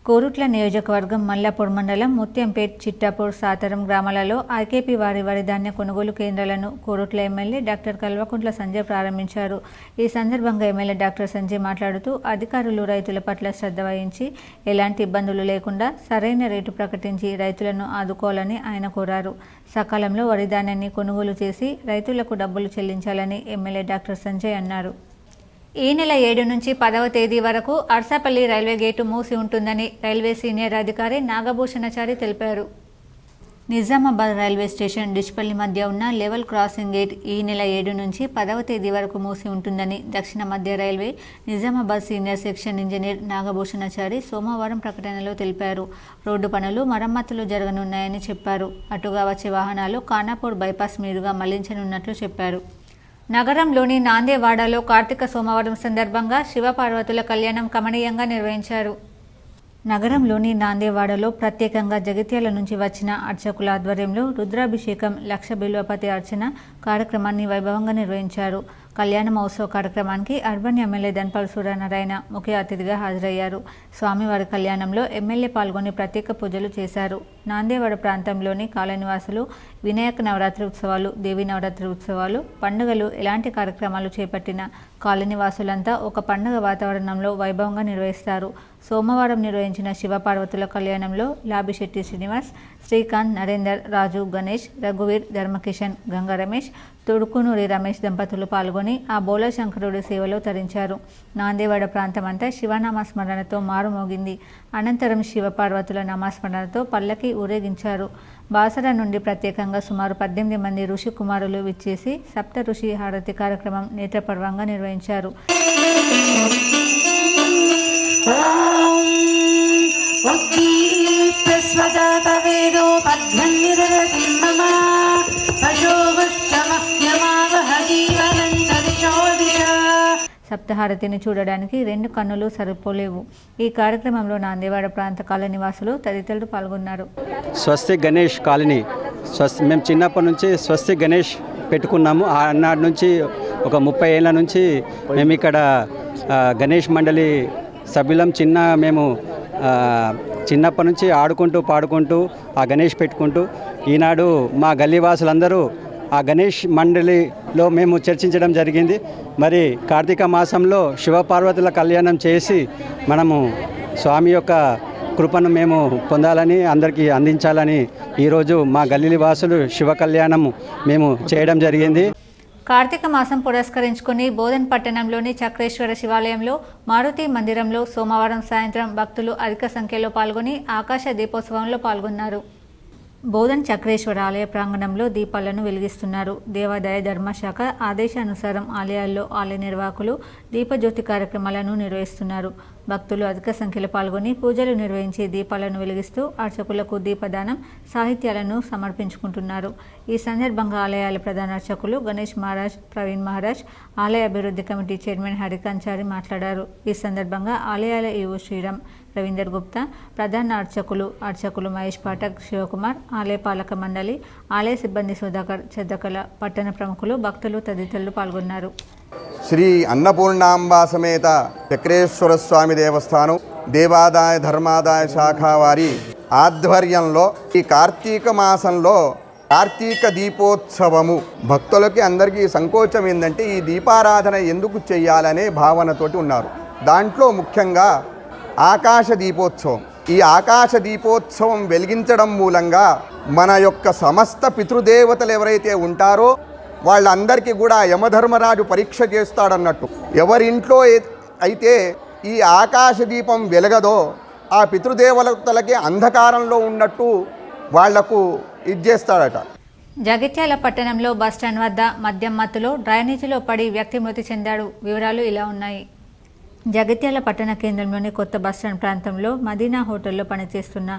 కోరుట్ల నియోజకవర్గం మల్లాపూర్ మండలం ముత్యంపేట్, చిట్టాపూర్, సాతరం గ్రామాలలో ఐకేపీ వారి వరిధాన్య కొనుగోలు కేంద్రాలను కోరుట్ల ఎమ్మెల్యే డాక్టర్ కల్వకుంట్ల సంజయ్ ప్రారంభించారు. ఈ సందర్భంగా ఎమ్మెల్యే డాక్టర్ సంజయ్ మాట్లాడుతూ అధికారులు రైతుల పట్ల శ్రద్ధ వహించి ఎలాంటి ఇబ్బందులు లేకుండా సరైన రేటు ప్రకటించి రైతులను ఆదుకోవాలని ఆయన కోరారు. సకాలంలో వరిధాన్యాన్ని కొనుగోలు చేసి రైతులకు డబ్బులు చెల్లించాలని ఎమ్మెల్యే డాక్టర్ సంజయ్ అన్నారు. ఈ నెల 7 నుంచి 10వ తేదీ వరకు అర్సాపల్లి రైల్వే గేటు మూసి ఉంటుందని రైల్వే సీనియర్ అధికారి నాగభూషణాచారి తెలిపారు. నిజామాబాద్ రైల్వే స్టేషన్ డిష్పల్లి మధ్య ఉన్న లెవెల్ క్రాసింగ్ గేట్ ఈ నెల 7 నుంచి 10వ తేదీ వరకు మూసి ఉంటుందని దక్షిణ మధ్య railway Nizamabad senior section engineer Nagabhushanachari సోమవారం ప్రకటనలో తెలిపారు. రోడ్డు పనులు, మరమ్మతులు జరగనున్నాయని చెప్పారు. అటుగా వచ్చే వాహనాలు ఖానాపూర్ బైపాస్ మీదుగా మళ్లించనున్నట్లు చెప్పారు. నగరంలోని నాందేవాడలో కార్తీక సోమవారం సందర్భంగా శివపార్వతుల కళ్యాణం కమనీయంగా నిర్వహించారు. నగరంలోని నాందేవాడలో ప్రత్యేకంగా జగిత్యాల నుంచి వచ్చిన అర్చకుల ఆధ్వర్యంలో రుద్రాభిషేకం, లక్ష బిల్వపతి అర్చన కార్యక్రమాన్ని వైభవంగా నిర్వహించారు. కళ్యాణ మహోత్సవ కార్యక్రమానికి అర్బన్ ఎమ్మెల్యే ధన్పాల్ సూర్యనారాయణ ముఖ్య అతిథిగా హాజరయ్యారు. స్వామివారి కళ్యాణంలో ఎమ్మెల్యే పాల్గొని ప్రత్యేక పూజలు చేశారు. నాందేవాడ ప్రాంతంలోని కాలనీవాసులు వినాయక నవరాత్రి ఉత్సవాలు, దేవీ నవరాత్రి ఉత్సవాలు, పండుగలు ఎలాంటి కార్యక్రమాలు చేపట్టినా కాలనీవాసులంతా ఒక పండుగ వాతావరణంలో వైభవంగా నిర్వహిస్తారు. సోమవారం నిర్వహించిన శివపార్వతుల కళ్యాణంలో లాబిశెట్టి శ్రీనివాస్, శ్రీకాంత్, నరేందర్, రాజు, గణేష్, రఘువీర్, ధర్మకిషన్, గంగా రమేష్, తుడుకునూరి రమేష్ దంపతులు పాల్గొని ఆ బోళశంకరుడి సేవలో తరించారు. నాందేవాడ ప్రాంతమంతా శివనామస్మరణతో మారుమోగింది. అనంతరం శివపార్వతుల నామస్మరణతో పల్లకి ఊరేగించారు. బాసర నుండి ప్రత్యేకంగా సుమారు 18 మంది ఋషి కుమారులు విచ్చేసి సప్త ఋషి హారతి కార్యక్రమం నేత్రపర్వంగా నిర్వహించారు. సప్తహారతిని చూడడానికి 2 కన్నులు సరిపోలేవు. ఈ కార్యక్రమంలో నాందేవాడ ప్రాంత కాలనీ నివాసులు తదితరులు పాల్గొన్నారు. స్వస్తి గణేష్ కాలనీ మేము చిన్నప్పటి నుంచి స్వస్తి గణేష్ పెట్టుకున్నాము. ఆనాటి నుంచి ఒక 30 ఏళ్ళ నుంచి మేము ఇక్కడ గణేష్ మండలి సభ్యులం. మేము చిన్నప్పటి నుంచి ఆడుకుంటూ పాడుకుంటూ ఆ గణేష్ పెట్టుకుంటూ ఈనాడు మా గల్లీవాసులందరూ ఆ గణేష్ మండలిలో మేము చర్చించడం జరిగింది. మరి కార్తీక మాసంలో శివపార్వతుల కళ్యాణం చేసి మనము స్వామి యొక్క కృపను మేము పొందాలని, అందరికీ అందించాలని ఈరోజు మా గల్లీ వాసులు శివ కళ్యాణం మేము చేయడం జరిగింది. కార్తీక మాసం పురస్కరించుకుని బోధన్ పట్టణంలోని చక్రేశ్వర శివాలయంలో మారుతి మందిరంలో సోమవారం సాయంత్రం భక్తులు అధిక సంఖ్యలో పాల్గొని ఆకాశ దీపోత్సవంలో పాల్గొన్నారు. బోధన్ చక్రేశ్వర ఆలయ ప్రాంగణంలో దీపాలను వెలిగిస్తున్నారు. దేవాదాయ ధర్మశాఖ ఆదేశానుసారం ఆలయాల్లో ఆలయ నిర్వాహకులు దీపజ్యోతి కార్యక్రమాలను నిర్వహిస్తున్నారు. భక్తులు అధిక సంఖ్యలో పాల్గొని పూజలు నిర్వహించి దీపాలను వెలిగిస్తూ అర్చకులకు దీపదానం, సాహిత్యాలను సమర్పించుకుంటున్నారు. ఈ సందర్భంగా ఆలయాల ప్రధాన అర్చకులు గణేష్ మహారాజ్, ప్రవీణ్ మహారాజ్, ఆలయ అభివృద్ధి కమిటీ చైర్మన్ హరికాంచారి మాట్లాడారు. ఈ సందర్భంగా ఆలయాల ఈవో శ్రీరామ్, రవీందర్ గుప్తా, ప్రధాన అర్చకులు మహేష్ పాఠక్, శివకుమార్, ఆలయ పాలక మండలి, ఆలయ సిబ్బంది సుధాకర్, చెద్దకల, పట్టణ ప్రముఖులు, భక్తులు తదితరులు పాల్గొన్నారు. శ్రీ అన్నపూర్ణాంబా సమేత చక్రేశ్వర స్వామి దేవస్థానం దేవాదాయ ధర్మాదాయ శాఖ వారి ఆధ్వర్యంలో ఈ కార్తీక మాసంలో కార్తీక దీపోత్సవము భక్తులకి అందరికీ సంకోచం ఏంటంటే ఈ దీపారాధన ఎందుకు చేయాలనే భావనతోటి ఉన్నారు. దాంట్లో ముఖ్యంగా ఆకాశ దీపోత్సవం. ఈ ఆకాశ దీపోత్సవం వెలిగించడం మూలంగా మన యొక్క సమస్త పితృదేవతలు ఎవరైతే ఉంటారో వాళ్ళందరికీ కూడా యమధర్మరాజు పరీక్ష చేస్తాడన్నట్టు. ఎవరింట్లో అయితే ఈ ఆకాశ దీపం వెలగదో ఆ పితృదేవతలకి అంధకారంలో ఉన్నట్టు వాళ్లకు చేస్తాడట. జగిత్యాల పట్టణంలో బస్టాండ్ వద్ద మద్యం మత్తులో డ్రైనేజీలో పడి వ్యక్తి మృతి చెందాడు. వివరాలు ఇలా ఉన్నాయి. జగిత్యాల పట్టణ కేంద్రంలోని కొత్త బస్టాండ్ ప్రాంతంలో మదీనా హోటల్లో పనిచేస్తున్న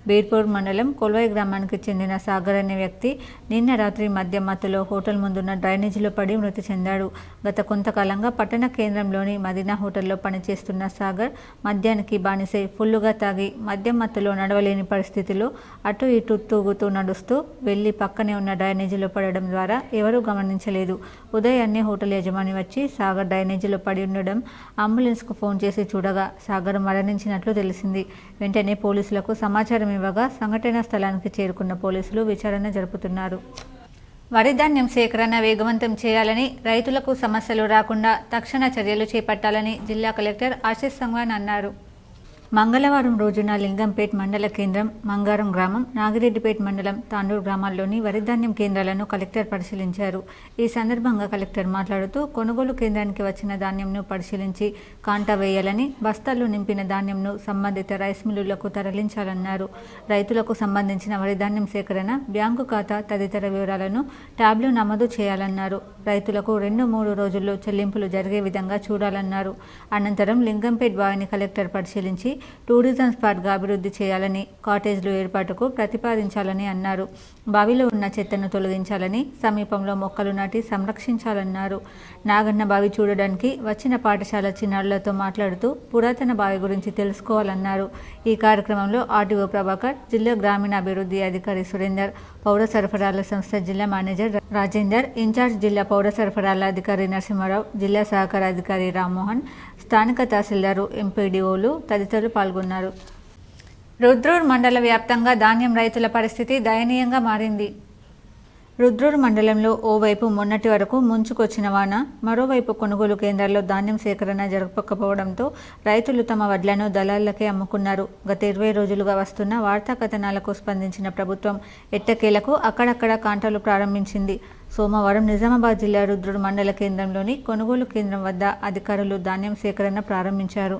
బీర్పూర్ మండలం కొల్వాయి గ్రామానికి చెందిన సాగర్ అనే వ్యక్తి నిన్న రాత్రి మద్యం మత్తులో హోటల్ ముందున్న డ్రైనేజీలో పడి మృతి చెందాడు. గత కొంతకాలంగా పట్టణ కేంద్రంలోని మదీనా హోటల్లో పనిచేస్తున్న సాగర్ మద్యానికి బానిసై ఫుల్లుగా తాగి మద్యం మత్తులో నడవలేని పరిస్థితిలో అటు ఇటు తూగుతూ నడుస్తూ వెళ్లి పక్కనే ఉన్న డ్రైనేజీలో పడడం ద్వారా ఎవరూ గమనించలేదు. ఉదయాన్నే హోటల్ యజమాని వచ్చి సాగర్ డ్రైనేజీలో పడి ఉండడం అంబులెన్స్ ఫోన్ చేసి చూడగా సాగర్ మరణించినట్లు తెలిసింది. వెంటనే పోలీసులకు సమాచారం ఇవ్వగా సంఘటనా స్థలానికి చేరుకున్న పోలీసులు విచారణ జరుపుతున్నారు. వరి ధాన్యం సేకరణ వేగవంతం చేయాలని, రైతులకు సమస్యలు రాకుండా తక్షణ చర్యలు చేపట్టాలని జిల్లా కలెక్టర్ ఆశీష్ సంగ్వాన్ అన్నారు. మంగళవారం రోజున లింగంపేట్ మండల కేంద్రం, మంగారం గ్రామం, నాగిరెడ్డిపేట్ మండలం, తాండూరు గ్రామాల్లోని వరి ధాన్యం కేంద్రాలను కలెక్టర్ పరిశీలించారు. ఈ సందర్భంగా కలెక్టర్ మాట్లాడుతూ కొనుగోలు కేంద్రానికి వచ్చిన ధాన్యంను పరిశీలించి కాంటా వేయాలని, బస్తాల్లో నింపిన ధాన్యంను సంబంధిత రైస్ మిల్లులకు తరలించాలన్నారు. రైతులకు సంబంధించిన వరి ధాన్యం సేకరణ, బ్యాంకు ఖాతా తదితర వివరాలను ట్యాబ్లో నమోదు చేయాలన్నారు. రైతులకు 2-3 రోజుల్లో చెల్లింపులు జరిగే విధంగా చూడాలన్నారు. అనంతరం లింగంపేట్ బావిని కలెక్టర్ పరిశీలించి టూరిజం స్పాట్గా అభివృద్ధి చేయాలని, కాటేజ్లు ఏర్పాటుకు ప్రతిపాదించాలని అన్నారు. బావిలో ఉన్న చెత్తను తొలగించాలని, సమీపంలో మొక్కలు నాటి సంరక్షించాలన్నారు. నాగన్న బావి చూడడానికి వచ్చిన పాఠశాల చిన్నారులతో మాట్లాడుతూ పురాతన బావి గురించి తెలుసుకోవాలన్నారు. ఈ కార్యక్రమంలో ఆర్టీఓ ప్రభాకర్, జిల్లా గ్రామీణాభివృద్ధి అధికారి సురేందర్, పౌర సరఫరాల సంస్థ జిల్లా మేనేజర్ రాజేందర్, ఇన్ఛార్జ్ జిల్లా పౌర సరఫరాల అధికారి నరసింహారావు, జిల్లా సహకార అధికారి రామ్మోహన్, స్థానిక తహసీల్దారు, ఎంపీడీఓలు తదితరులు పాల్గొన్నారు. రుద్రూర్ మండల వ్యాప్తంగా ధాన్యం రైతుల పరిస్థితి దయనీయంగా మారింది. రుద్రూర్ మండలంలో ఓవైపు మొన్నటి వరకు ముంచుకొచ్చిన వాన, మరోవైపు కొనుగోలు కేంద్రాల్లో ధాన్యం సేకరణ జరగకపోవడంతో రైతులు తమ వడ్లను దళార్లకే అమ్ముకున్నారు. గత 20 రోజులుగా వస్తున్న వార్తా కథనాలకు స్పందించిన ప్రభుత్వం ఎట్టకేలకు అక్కడక్కడ కాంటాలు ప్రారంభించింది. సోమవారం నిజామాబాద్ జిల్లా రుద్రూర్ మండల కేంద్రంలోని కొనుగోలు కేంద్రం వద్ద అధికారులు ధాన్యం సేకరణ ప్రారంభించారు.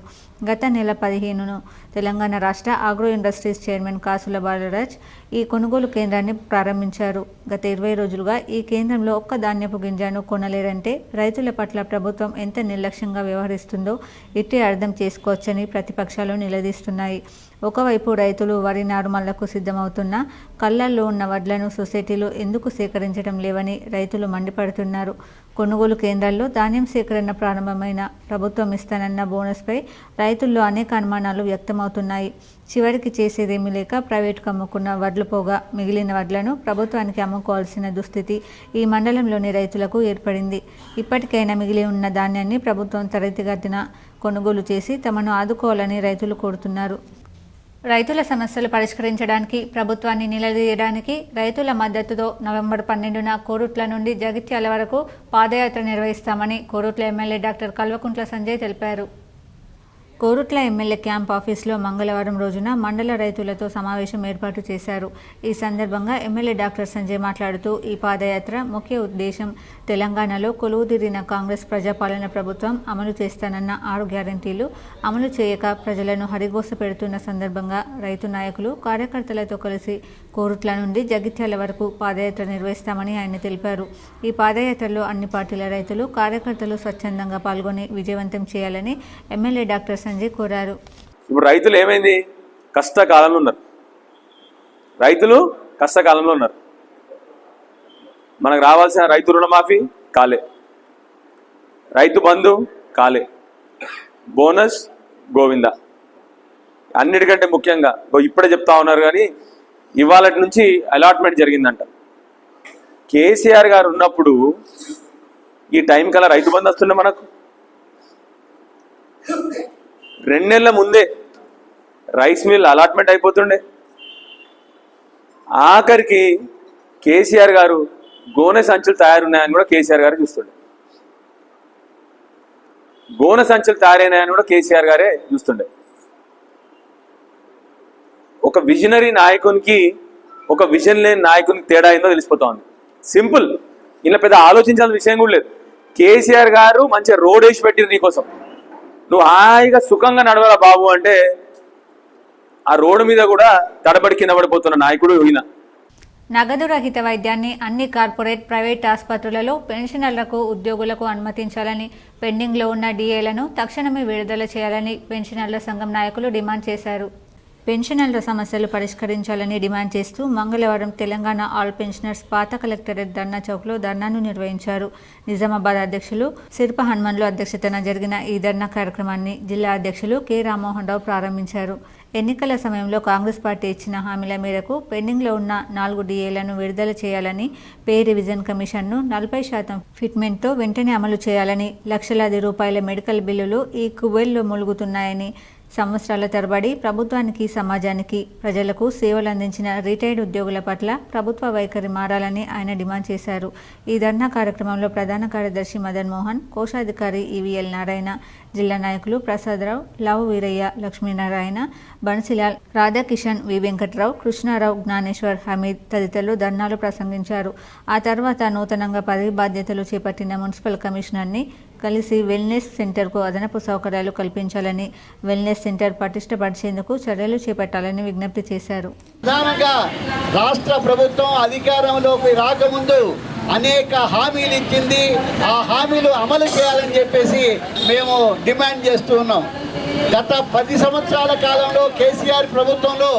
గత నెల 15న తెలంగాణ రాష్ట్ర ఆగ్రో ఇండస్ట్రీస్ చైర్మన్ కాసుల బాలరాజ్ ఈ కొనుగోలు కేంద్రాన్ని ప్రారంభించారు. గత 20 రోజులుగా ఈ కేంద్రంలో ఒక్క ధాన్యపు గింజను కొనలేరంటే రైతుల పట్ల ప్రభుత్వం ఎంత నిర్లక్ష్యంగా వ్యవహరిస్తుందో ఇట్టే అర్థం చేసుకోవచ్చని ప్రతిపక్షాలు నిలదీస్తున్నాయి. ఒకవైపు రైతులు వరి నారుమళ్లకు సిద్ధమవుతున్నా కళ్ళల్లో ఉన్న వడ్లను సొసైటీలు ఎందుకు సేకరించడం లేవని రైతులు మండిపడుతున్నారు. కొనుగోలు కేంద్రాల్లో ధాన్యం సేకరణ ప్రారంభమైన ప్రభుత్వం ఇస్తానన్న బోనస్పై రైతుల్లో అనేక అనుమానాలు వ్యక్తమవుతున్నాయి. చివరికి చేసేదేమీ లేక ప్రైవేటుకు అమ్ముకున్న వడ్లు పోగా మిగిలిన వడ్లను ప్రభుత్వానికి అమ్ముకోవాల్సిన దుస్థితి ఈ మండలంలోని రైతులకు ఏర్పడింది. ఇప్పటికైనా మిగిలి ఉన్న ధాన్యాన్ని ప్రభుత్వం త్వరితగతిన కొనుగోలు చేసి తమను ఆదుకోవాలని రైతులు కోరుతున్నారు. రైతుల సమస్యలు పరిష్కరించడానికి ప్రభుత్వాన్ని నిలదీయడానికి రైతుల మద్దతుతో నవంబర్ 12న కోరుట్ల నుండి జగిత్యాల వరకు పాదయాత్ర నిర్వహిస్తామని కోరుట్ల ఎమ్మెల్యే డాక్టర్ కల్వకుంట్ల సంజయ్ తెలిపారు. కోరుట్ల ఎమ్మెల్యే క్యాంప్ ఆఫీసులో మంగళవారం రోజున మండల రైతులతో సమావేశం ఏర్పాటు చేశారు. ఈ సందర్భంగా ఎమ్మెల్యే డాక్టర్ సంజయ్ మాట్లాడుతూ ఈ పాదయాత్ర ముఖ్య ఉద్దేశం తెలంగాణలో కొలువుదీరిన కాంగ్రెస్ ప్రజాపాలన ప్రభుత్వం అమలు చేస్తానన్న 6 గ్యారంటీలు అమలు చేయక ప్రజలను హరిగోస పెడుతున్న సందర్భంగా రైతు నాయకులు కార్యకర్తలతో కలిసి కోరుట్ల నుండి జగిత్యాల వరకు పాదయాత్ర నిర్వహిస్తామని ఆయన తెలిపారు. ఈ పాదయాత్రలో అన్ని పార్టీల రైతులు, కార్యకర్తలు స్వచ్ఛందంగా పాల్గొని విజయవంతం చేయాలని ఎమ్మెల్యే డాక్టర్ సంజయ్ కోరారు. ఇప్పుడు రైతులు ఏమైంది, కష్టకాలంలో ఉన్నారు. రైతులు కష్టకాలంలో ఉన్నారు. మనకు రావాల్సిన రైతు రుణమాఫీ కాలే, రైతు బంధు కాలే, బోనస్ గోవింద. అన్నిటికంటే ముఖ్యంగా ఇప్పుడే చెప్తా ఉన్నారు కానీ ఇవాళ నుంచి అలాట్మెంట్ జరిగిందంట. కేసీఆర్ గారు ఉన్నప్పుడు ఈ టైం కల్లా రైతు బంధు వస్తుండే మనకు. 2 నెలల ముందే రైస్ మిల్ అలాట్మెంట్ అయిపోతుండే. ఆఖరికి కేసీఆర్ గారు గోనె సంచులు తయారున్నాయని కూడా కేసీఆర్ గారు చూస్తుండే. గోనె సంచులు తయారైనాయని కూడా కేసీఆర్ గారే చూస్తుండే. ఒక విజనరీ నాయకునికి ఒక విజన్ లేని నాయకునికి తేడా ఏందో తెలిసిపోతా ఉంది. సింపుల్, ఇలా పెద్ద ఆలోచించాల్సిన విషయం కూడా లేదు. కేసీఆర్ గారు మంచిగా రోడ్ వేసి పెట్టిరు నీకోసం, నువ్వు హాయిగా సుఖంగా నడవాలా బాబు అంటే ఆ రోడ్డు మీద కూడా తడబడి కింద పడిపోతున్న నాయకుడు ఈయన. నగదు రహిత వైద్యాన్ని అన్ని కార్పొరేట్, ప్రైవేట్ ఆసుపత్రులలో పెన్షనర్లకు, ఉద్యోగులకు అనుమతించాలని, పెండింగ్లో ఉన్న డిఏలను తక్షణమే విడుదల చేయాలని పెన్షనర్ల సంఘం నాయకులు డిమాండ్ చేశారు. పెన్షనర్ల సమస్యలు పరిష్కరించాలని డిమాండ్ చేస్తూ మంగళవారం తెలంగాణ ఆల్ పెన్షనర్స్ పాత కలెక్టరేట్ ధర్నా చౌక్లో ధర్నాను నిర్వహించారు. నిజామాబాద్ అధ్యక్షులు శిల్ప హనుమన్లు అధ్యక్షతన జరిగిన ఈ ధర్నా కార్యక్రమాన్ని జిల్లా అధ్యక్షులు కె రామ్మోహన్ రావు ప్రారంభించారు. ఎన్నికల సమయంలో కాంగ్రెస్ పార్టీ ఇచ్చిన హామీల మేరకు పెండింగ్లో ఉన్న 4 డిఏలను విడుదల చేయాలని, పే రివిజన్ కమిషన్ను 40% ఫిట్మెంట్తో వెంటనే అమలు చేయాలని, లక్షలాది రూపాయల మెడికల్ బిల్లులు ఈ కువెల్లో మూలుగుతున్నాయని, సంవత్సరాల తరబడి ప్రభుత్వానికి, సమాజానికి, ప్రజలకు సేవలు అందించిన రిటైర్డ్ ఉద్యోగుల పట్ల ప్రభుత్వ వైఖరి మారాలని ఆయన డిమాండ్ చేశారు. ఈ ధర్నా కార్యక్రమంలో ప్రధాన కార్యదర్శి మదన్ మోహన్, కోశాధికారి ఈవీఎల్ నారాయణ, జిల్లా నాయకులు ప్రసాదరావు, లావు వీరయ్య, లక్ష్మీనారాయణ, బన్సిలాల్, రాధాకిషన్, వి వెంకట్రావు, కృష్ణారావు, జ్ఞానేశ్వర్, హమీద్ తదితరులు ధర్నాలు ప్రసంగించారు. ఆ తర్వాత నూతనంగా పదవి బాధ్యతలు చేపట్టిన మున్సిపల్ కమిషనర్ని కలిసి వెల్నెస్ సెంటర్కు అదనపు సౌకర్యాలు కల్పించాలని, వెల్నెస్ సెంటర్ పటిష్టపరిచేందుకు చర్యలు చేపట్టాలని విజ్ఞప్తి చేశారు. ప్రధానంగా రాష్ట్ర ప్రభుత్వం అధికారంలోకి రాకముందు అనేక హామీలు ఇచ్చింది. ఆ హామీలు అమలు చేయాలని చెప్పేసి మేము డిమాండ్ చేస్తూ ఉన్నాం. గత 10 సంవత్సరాల కాలంలో కేసీఆర్ ప్రభుత్వంలో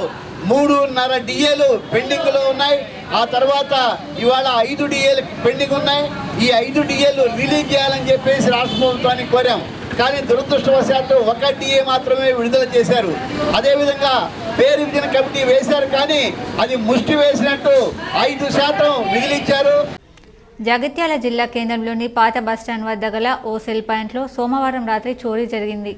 3.5 డిఏలు పెండింగ్లో ఉన్నాయి. ఆ తర్వాత ఇవాళ 5 డిఏలు పెండింగ్ ఉన్నాయి. ఈ 5 డిఏలు రిలీజ్ చేయాలని చెప్పేసి రాష్ట్ర ప్రభుత్వాన్ని కోరాం. కానీ దురదృష్టవశాత్తు 1 డిఏ మాత్రమే విడుదల చేశారు. అదేవిధంగా పే రివిజన్ కమిటీ వేశారు, కానీ అది ముష్టి వేసినట్టు 5% మిగిలించారు. జగిత్యాల జిల్లా కేంద్రంలోని పాత బస్టాండ్ వద్ద గల ఓ సెల్ పాయింట్లో సోమవారం రాత్రి చోరీ జరిగింది.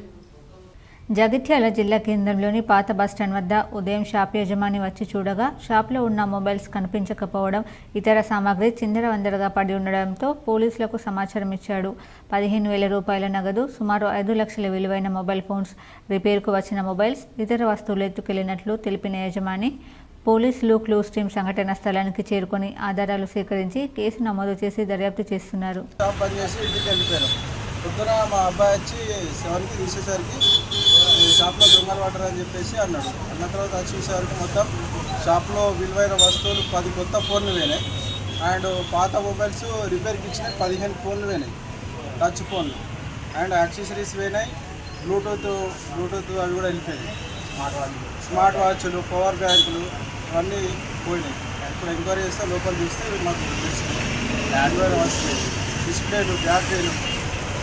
జగిత్యాల జిల్లా కేంద్రంలోని పాత బస్టాండ్ వద్ద ఉదయం షాప్ యజమాని వచ్చి చూడగా షాప్లో ఉన్న మొబైల్స్ కనిపించకపోవడం, ఇతర సామాగ్రి చిందరవందరగా పడి ఉండడంతో పోలీసులకు సమాచారం ఇచ్చాడు. 15,000 రూపాయల నగదు, సుమారు 5 లక్షల విలువైన మొబైల్ ఫోన్స్, రిపేర్కు వచ్చిన మొబైల్స్, ఇతర వస్తువులు ఎత్తుకెళ్లినట్లు తెలిపిన యజమాని పోలీసులు క్లూస్ టీం సంఘటన స్థలానికి చేరుకొని ఆధారాలు సేకరించి కేసు నమోదు చేసి దర్యాప్తు చేస్తున్నారు. పొద్దున మా అబ్బాయి వచ్చి 7కి తీసేసరికి షాప్లో దొంగలు పడ్డారు అని చెప్పేసి అన్నాడు. అన్న తర్వాత వచ్చి చూసేసరికి మొత్తం షాప్లో విలువైన వస్తువులు 10 కొత్త ఫోన్లు పోయినాయి. అండ్ పాత మొబైల్స్ రిపేర్కి ఇచ్చినాయి 15 ఫోన్లు పోయినాయి, టచ్ ఫోన్లు. అండ్ యాక్సెసరీస్ పోయినాయి, బ్లూటూత్ అవి కూడా వెళ్ళిపోయినాయి. స్మార్ట్ వాచ్లు, పవర్ బ్యాంకులు అవన్నీ పోయినాయి. ఇప్పుడు ఎంక్వైరీ చేస్తే లోపల చూస్తే మాకు తెలుస్తుంది. ఆండ్రాయిడ్ వస్తుంది, డిస్ప్లేలు, బ్యాటరీలు,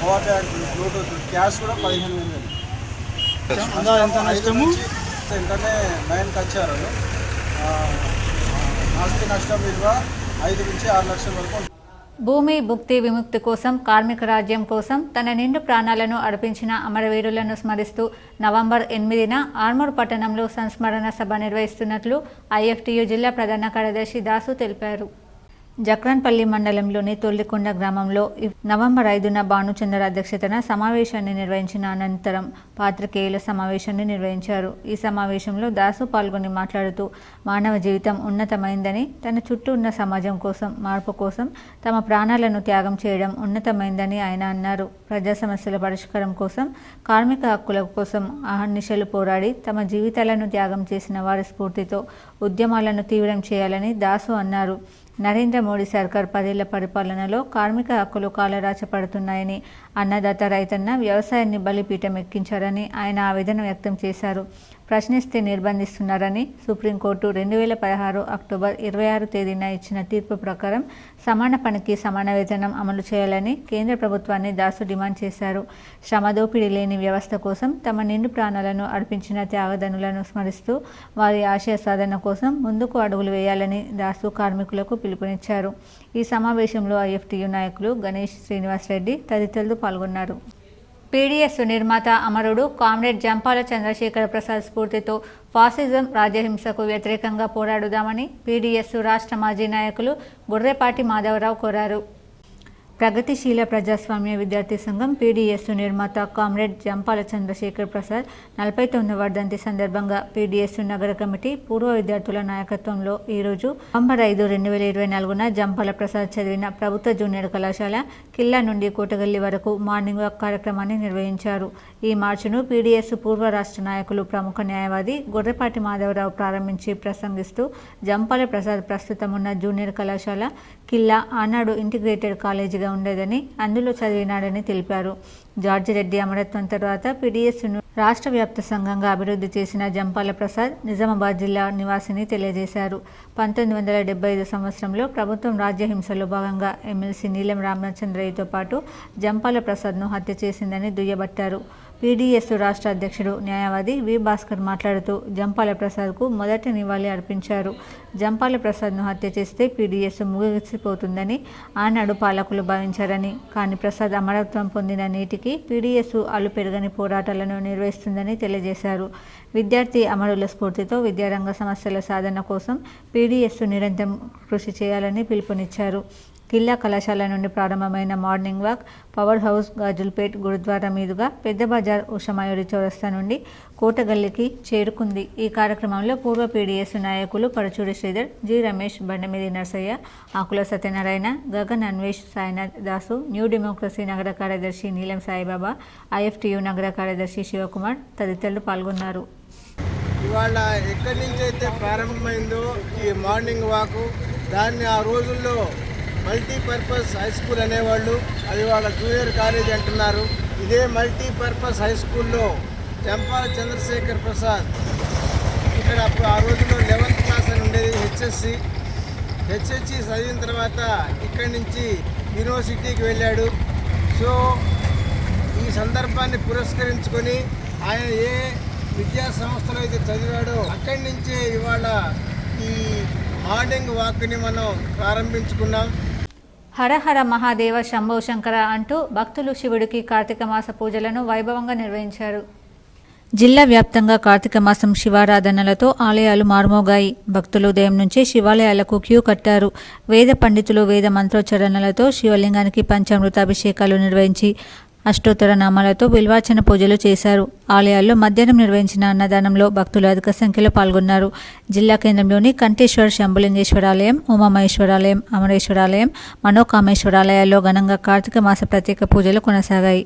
పవర్ బ్యాంకులు, బ్లూటూత్, క్యాష్ కూడా 15,000. వెంటనే 9కి వచ్చారు. ఆస్తి నష్టం విలువ 5 నుంచి 6 లక్షల వరకు. భూమి భుక్తి విముక్తి కోసం, కార్మిక రాజ్యం కోసం తన నిండు ప్రాణాలను అర్పించిన అమరవీరులను స్మరిస్తూ నవంబర్ 8న ఆర్మూర్ పట్టణంలో సంస్మరణ సభ నిర్వహిస్తున్నట్లు ఐఎఫ్టియు జిల్లా ప్రధాన కార్యదర్శి దాసు తెలిపారు. జక్రాన్పల్లి మండలంలోని తొల్లికొండ గ్రామంలో నవంబర్ 5న భానుచందర్ అధ్యక్షతన సమావేశాన్ని నిర్వహించిన అనంతరం పాత్రికేయుల సమావేశాన్ని నిర్వహించారు. ఈ సమావేశంలో దాసు పాల్గొని మాట్లాడుతూ మానవ జీవితం ఉన్నతమైందని, తన చుట్టూ ఉన్న సమాజం కోసం, మార్పు కోసం తమ ప్రాణాలను త్యాగం చేయడం ఉన్నతమైందని ఆయన అన్నారు. ప్రజా సమస్యల పరిష్కారం కోసం, కార్మిక హక్కుల కోసం అహర్నిశలు పోరాడి తమ జీవితాలను త్యాగం చేసిన వారి స్ఫూర్తితో ఉద్యమాలను తీవ్రం చేయాలని దాసు అన్నారు. నరేంద్ర మోడీ సర్కార్ 10 ఏళ్ల పరిపాలనలో కార్మిక హక్కులు కాలరాచపడుతున్నాయని, అన్నదాత రైతన్న వ్యవసాయాన్ని బలిపీఠం ఎక్కించారని ఆయన ఆవేదన వ్యక్తం చేశారు. ప్రశ్నిస్తే నిర్బంధిస్తున్నారని సుప్రీంకోర్టు 2016 అక్టోబర్ 26 తేదీన ఇచ్చిన తీర్పు ప్రకారం సమాన పనికి సమాన వేతనం అమలు చేయాలని కేంద్ర ప్రభుత్వాన్ని దాసు డిమాండ్ చేశారు. శ్రమదోపిడీ లేని వ్యవస్థ కోసం తమ నిండు ప్రాణాలను అర్పించిన త్యాగదనులను స్మరిస్తూ వారి ఆశయ సాధన కోసం ముందుకు అడుగులు వేయాలని దాసు కార్మికులకు పిలుపునిచ్చారు. ఈ సమావేశంలో ఐఎఫ్టియు నాయకులు గణేష్, శ్రీనివాస్ రెడ్డి తదితరులు పాల్గొన్నారు. పీడీఎస్ నిర్మాత అమరుడు కామ్రేడ్ జంపాల చంద్రశేఖర ప్రసాద్ స్ఫూర్తితో ఫాసిజం, రాజ్యహింసకు వ్యతిరేకంగా పోరాడుదామని పీడీఎస్ రాష్ట్ర మాజీ నాయకులు గుర్రెపాటి మాధవరావు కోరారు. ప్రగతిశీల ప్రజాస్వామ్య విద్యార్థి సంఘం పీడీఎస్ నిర్మాత కామ్రేడ్ జంపాల చంద్రశేఖర్ ప్రసాద్ 49వ వర్ధంతి సందర్భంగా పీడీఎస్ నగర కమిటీ పూర్వ విద్యార్థుల నాయకత్వంలో ఈరోజు నవంబర్ 5, 2024న జంపాల ప్రసాద్ చదివిన ప్రభుత్వ జూనియర్ కళాశాల కిల్లా నుండి కోటగల్లి వరకు మార్నింగ్ వాక్ కార్యక్రమాన్ని నిర్వహించారు. ఈ మార్చును పీడీఎస్ పూర్వ రాష్ట్ర నాయకులు, ప్రముఖ న్యాయవాది గొర్రెపాటి మాధవరావు ప్రారంభించి ప్రసంగిస్తూ జంపాల ప్రసాద్ ప్రస్తుతం ఉన్న జూనియర్ కళాశాల కిల్లా ఆనాడు ఇంటిగ్రేటెడ్ కాలేజీగా ఉండేదని, అందులో చదివినాడని తెలిపారు. జార్జి రెడ్డి అమరత్వం తర్వాత పీడీఎస్ను రాష్ట్ర వ్యాప్త సంఘంగా అభివృద్ధి చేసిన జంపాల ప్రసాద్ నిజామాబాద్ జిల్లా నివాసిని తెలియజేశారు. 1975 సంవత్సరంలో ప్రభుత్వం రాజ్యహింసలో భాగంగా ఎమ్మెల్సీ నీలం రామచంద్రయ్యతో పాటు జంపాల ప్రసాద్ను హత్య చేసిందని దుయ్యబట్టారు. పీడీఎస్ రాష్ట్ర అధ్యక్షుడు న్యాయవాది వి భాస్కర్ మాట్లాడుతూ జంపాల ప్రసాద్కు మొదటి నివాళి అర్పించారు. జంపాల ప్రసాద్ను హత్య చేస్తే పీడీఎస్ ముగిసిపోతుందని ఆనాడు పాలకులు భావించారని, కానీ ప్రసాద్ అమరత్వం పొందిన నేటికి పీడీఎస్ అలు పెరగని పోరాటాలను నిర్వహిస్తుందని తెలియజేశారు. విద్యార్థి అమరుల స్ఫూర్తితో విద్యారంగ సమస్యల సాధన కోసం పీడీఎస్ నిరంతరం కృషి చేయాలని పిలుపునిచ్చారు. కిల్లా కళాశాల నుండి ప్రారంభమైన morning walk power house, Gajulpet, gurdwara మీదుగా పెద్ద బజార్, ఉషమయూరి చౌరస్తా నుండి కోటగల్లికి చేరుకుంది. ఈ కార్యక్రమంలో పూర్వ పీడీఎస్ నాయకులు పరచూరి శ్రీధర్, జి రమేష్, బండమీది నర్సయ్య, ఆకుల సత్యనారాయణ, గగన్ అన్వేష్, సాయినాథ్, దాసు, న్యూ డెమోక్రసీ నగర కార్యదర్శి నీలం సాయిబాబా, ఐఎఫ్టియు నగర కార్యదర్శి శివకుమార్ తదితరులు పాల్గొన్నారు. ఇవాళ ఎక్కడి నుంచి అయితే ప్రారంభమైందో ఈ మార్నింగ్ వాకు, దాన్ని ఆ రోజుల్లో మల్టీపర్పస్ హై స్కూల్ అనేవాళ్ళు, అది వాళ్ళ జూనియర్ కాలేజ్ అంటున్నారు. ఇదే మల్టీపర్పస్ హై స్కూల్లో జంపాల చంద్రశేఖర్ ప్రసాద్ ఇక్కడ అప్పుడు ఆ రోజుల్లో 11th క్లాస్ అని ఉండేది. హెచ్ఎస్సి చదివిన తర్వాత ఇక్కడి నుంచి యూనివర్సిటీకి వెళ్ళాడు. సో ఈ సందర్భాన్ని పురస్కరించుకొని ఆయన ఏ విద్యా సంస్థలో అయితే చదివాడో అక్కడి నుంచే ఇవాళ ఈ మార్నింగ్ వాక్ని మనం ప్రారంభించుకున్నాం. హర హర మహాదేవ శంభో శంకర అంటూ భక్తులు శివుడికి కార్తీక మాస పూజలను వైభవంగా నిర్వహించారు. జిల్లా వ్యాప్తంగా కార్తీక మాసం శివారాధనలతో ఆలయాలు మారుమోగాయి. భక్తులు ఉదయం నుంచి శివాలయాలకు క్యూ కట్టారు. వేద పండితులు వేద మంత్రోచ్చరణలతో శివలింగానికి పంచామృతాభిషేకాలు నిర్వహించి అష్టోత్తర నామాలతో బిల్వార్చన పూజలు చేశారు. ఆలయాల్లో మధ్యాహ్నం నిర్వహించిన అన్నదానంలో భక్తులు అధిక సంఖ్యలో పాల్గొన్నారు. జిల్లా కేంద్రంలోని కంఠేశ్వర శంభులింగేశ్వరాలయం, ఉమామహేశ్వరాలయం, అమరేశ్వరాలయం, మనోకామేశ్వరాలయాల్లో ఘనంగా కార్తీక మాస ప్రత్యేక పూజలు కొనసాగాయి.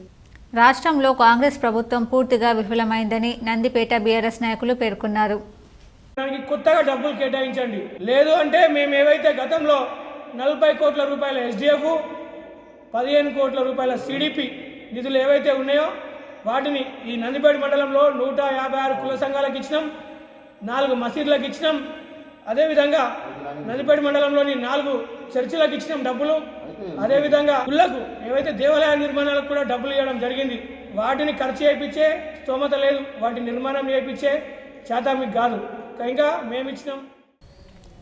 రాష్ట్రంలో కాంగ్రెస్ ప్రభుత్వం పూర్తిగా విఫలమైందని నందిపేట బీఆర్ఎస్ నాయకులు పేర్కొన్నారు. దానికి కొత్తగా డబ్బులు కేటాయించండి, లేదు అంటే మేము ఏవైతే గతంలో 40 కోట్ల రూపాయల ఎస్డిఎఫ్, 15 కోట్ల రూపాయల సిడిపి నిధులు ఏవైతే ఉన్నాయో వాటిని ఈ నందిపేట మండలంలో 156 కుల సంఘాలకు ఇచ్చినాం, 4 మసీదులకు ఇచ్చినాం. అదేవిధంగా నందిపేట మండలంలోని 4 చర్చిలకు ఇచ్చినాం డబ్బులు. అదేవిధంగా గుళ్ళకు ఏవైతే దేవాలయ నిర్మాణాలకు కూడా డబ్బులు ఇవ్వడం జరిగింది. వాటిని ఖర్చు చేయించే స్తోమత లేదు, వాటి నిర్మాణం చేయించే చేత మీకు కాదు, ఇంకా మేము ఇచ్చినాం.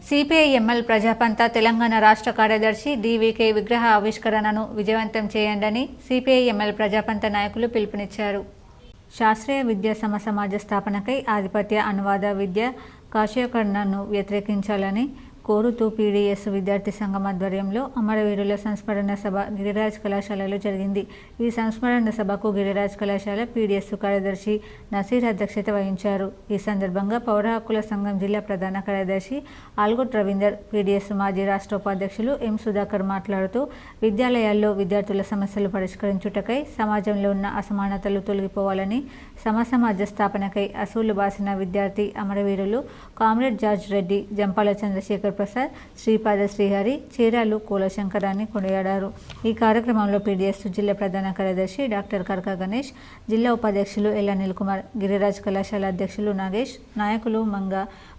సిపిఐఎంఎల్ ప్రజాపంత తెలంగాణ రాష్ట్ర కార్యదర్శి డివికే విగ్రహ ఆవిష్కరణను విజయవంతం చేయండని సిపిఐఎంఎల్ ప్రజాపంత నాయకులు పిలుపునిచ్చారు. శాస్త్రీయ విద్యా సమాజ స్థాపనకై ఆధిపత్య అనువాద విద్య కాషాయకరణను వ్యతిరేకించాలని కోరుతూ పీడీఎస్ విద్యార్థి సంఘం ఆధ్వర్యంలో అమరవీరుల సంస్మరణ సభ గిరిరాజ్ కళాశాలలో జరిగింది. ఈ సంస్మరణ సభకు గిరిరాజ్ కళాశాల పీడీఎస్ కార్యదర్శి నసీర్ అధ్యక్షత వహించారు. ఈ సందర్భంగా పౌర హక్కుల సంఘం జిల్లా ప్రధాన కార్యదర్శి ఆల్గొట్ రవీందర్, పీడీఎస్ మాజీ రాష్ట్ర ఉపాధ్యక్షులు ఎం సుధాకర్ మాట్లాడుతూ విద్యాలయాల్లో విద్యార్థుల సమస్యలు పరిష్కరించుటకై సమాజంలో ఉన్న అసమానతలు తొలగిపోవాలని, సమాజ స్థాపనకై అసూలు బాసిన విద్యార్థి అమరవీరులు కామ్రేడ్ జార్జ్ రెడ్డి, జంపాల చంద్రశేఖర్ ప్రసాద్, శ్రీపాద శ్రీహరి, చీరాలు కూలశంకరాన్ని కొనియాడారు. ఈ కార్యక్రమంలో పీడీఎస్ జిల్లా ప్రధాన కార్యదర్శి డాక్టర్ కర్కా గణేష్, జిల్లా ఉపాధ్యక్షులు ఎల్ అనిల్ కుమార్, గిరిరాజ్ కళాశాల అధ్యక్షులు నాగేష్, నాయకులు మంగ,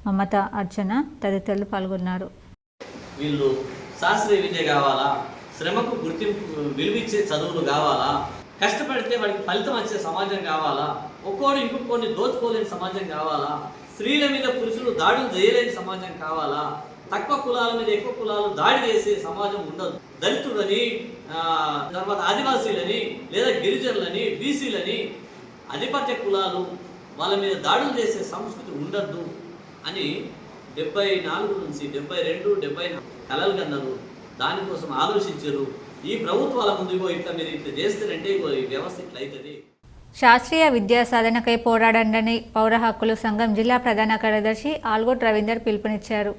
మమత, అర్చన తదితరులు పాల్గొన్నారు. వీళ్ళు శాస్త్రీయ విద్య కావాలా, శ్రమకు గుర్తింపు విలువిచ్చే చదువులు కావాలా, కష్టపడితే వాడికి ఫలితం వచ్చే సమాజం కావాలా, ఒక్కోడు ఇంకొకరిని దోచుకోలేని సమాజం కావాలా, స్త్రీల మీద పురుషులు దాడులు చేయలేని సమాజం కావాలా, తక్కువ కులాల మీద ఎక్కువ కులాలు దాడి చేసే సమాజం ఉండదు, దళితులని, తర్వాత ఆదివాసీలని లేదా గిరిజనులని, బీసీలని, ఆధిపత్య కులాలు వాళ్ళ మీద దాడులు చేసే సంస్కృతి ఉండద్దు అని 74 నుంచి 72, 74 కలలు కన్నారు. దానికోసం ఆలోచించారు. ఈ ప్రభుత్వాల ముందుగో ఇట్లా మీరు ఇట్లా చేస్తారంటే ఈ వ్యవస్థ ఇట్లా అవుతుంది. శాస్త్రీయ విద్యా సాధనకై పోరాడండని పౌర హక్కుల సంఘం జిల్లా ప్రధాన కార్యదర్శి ఆల్గొట్ రవీందర్ పిలుపునిచ్చారు.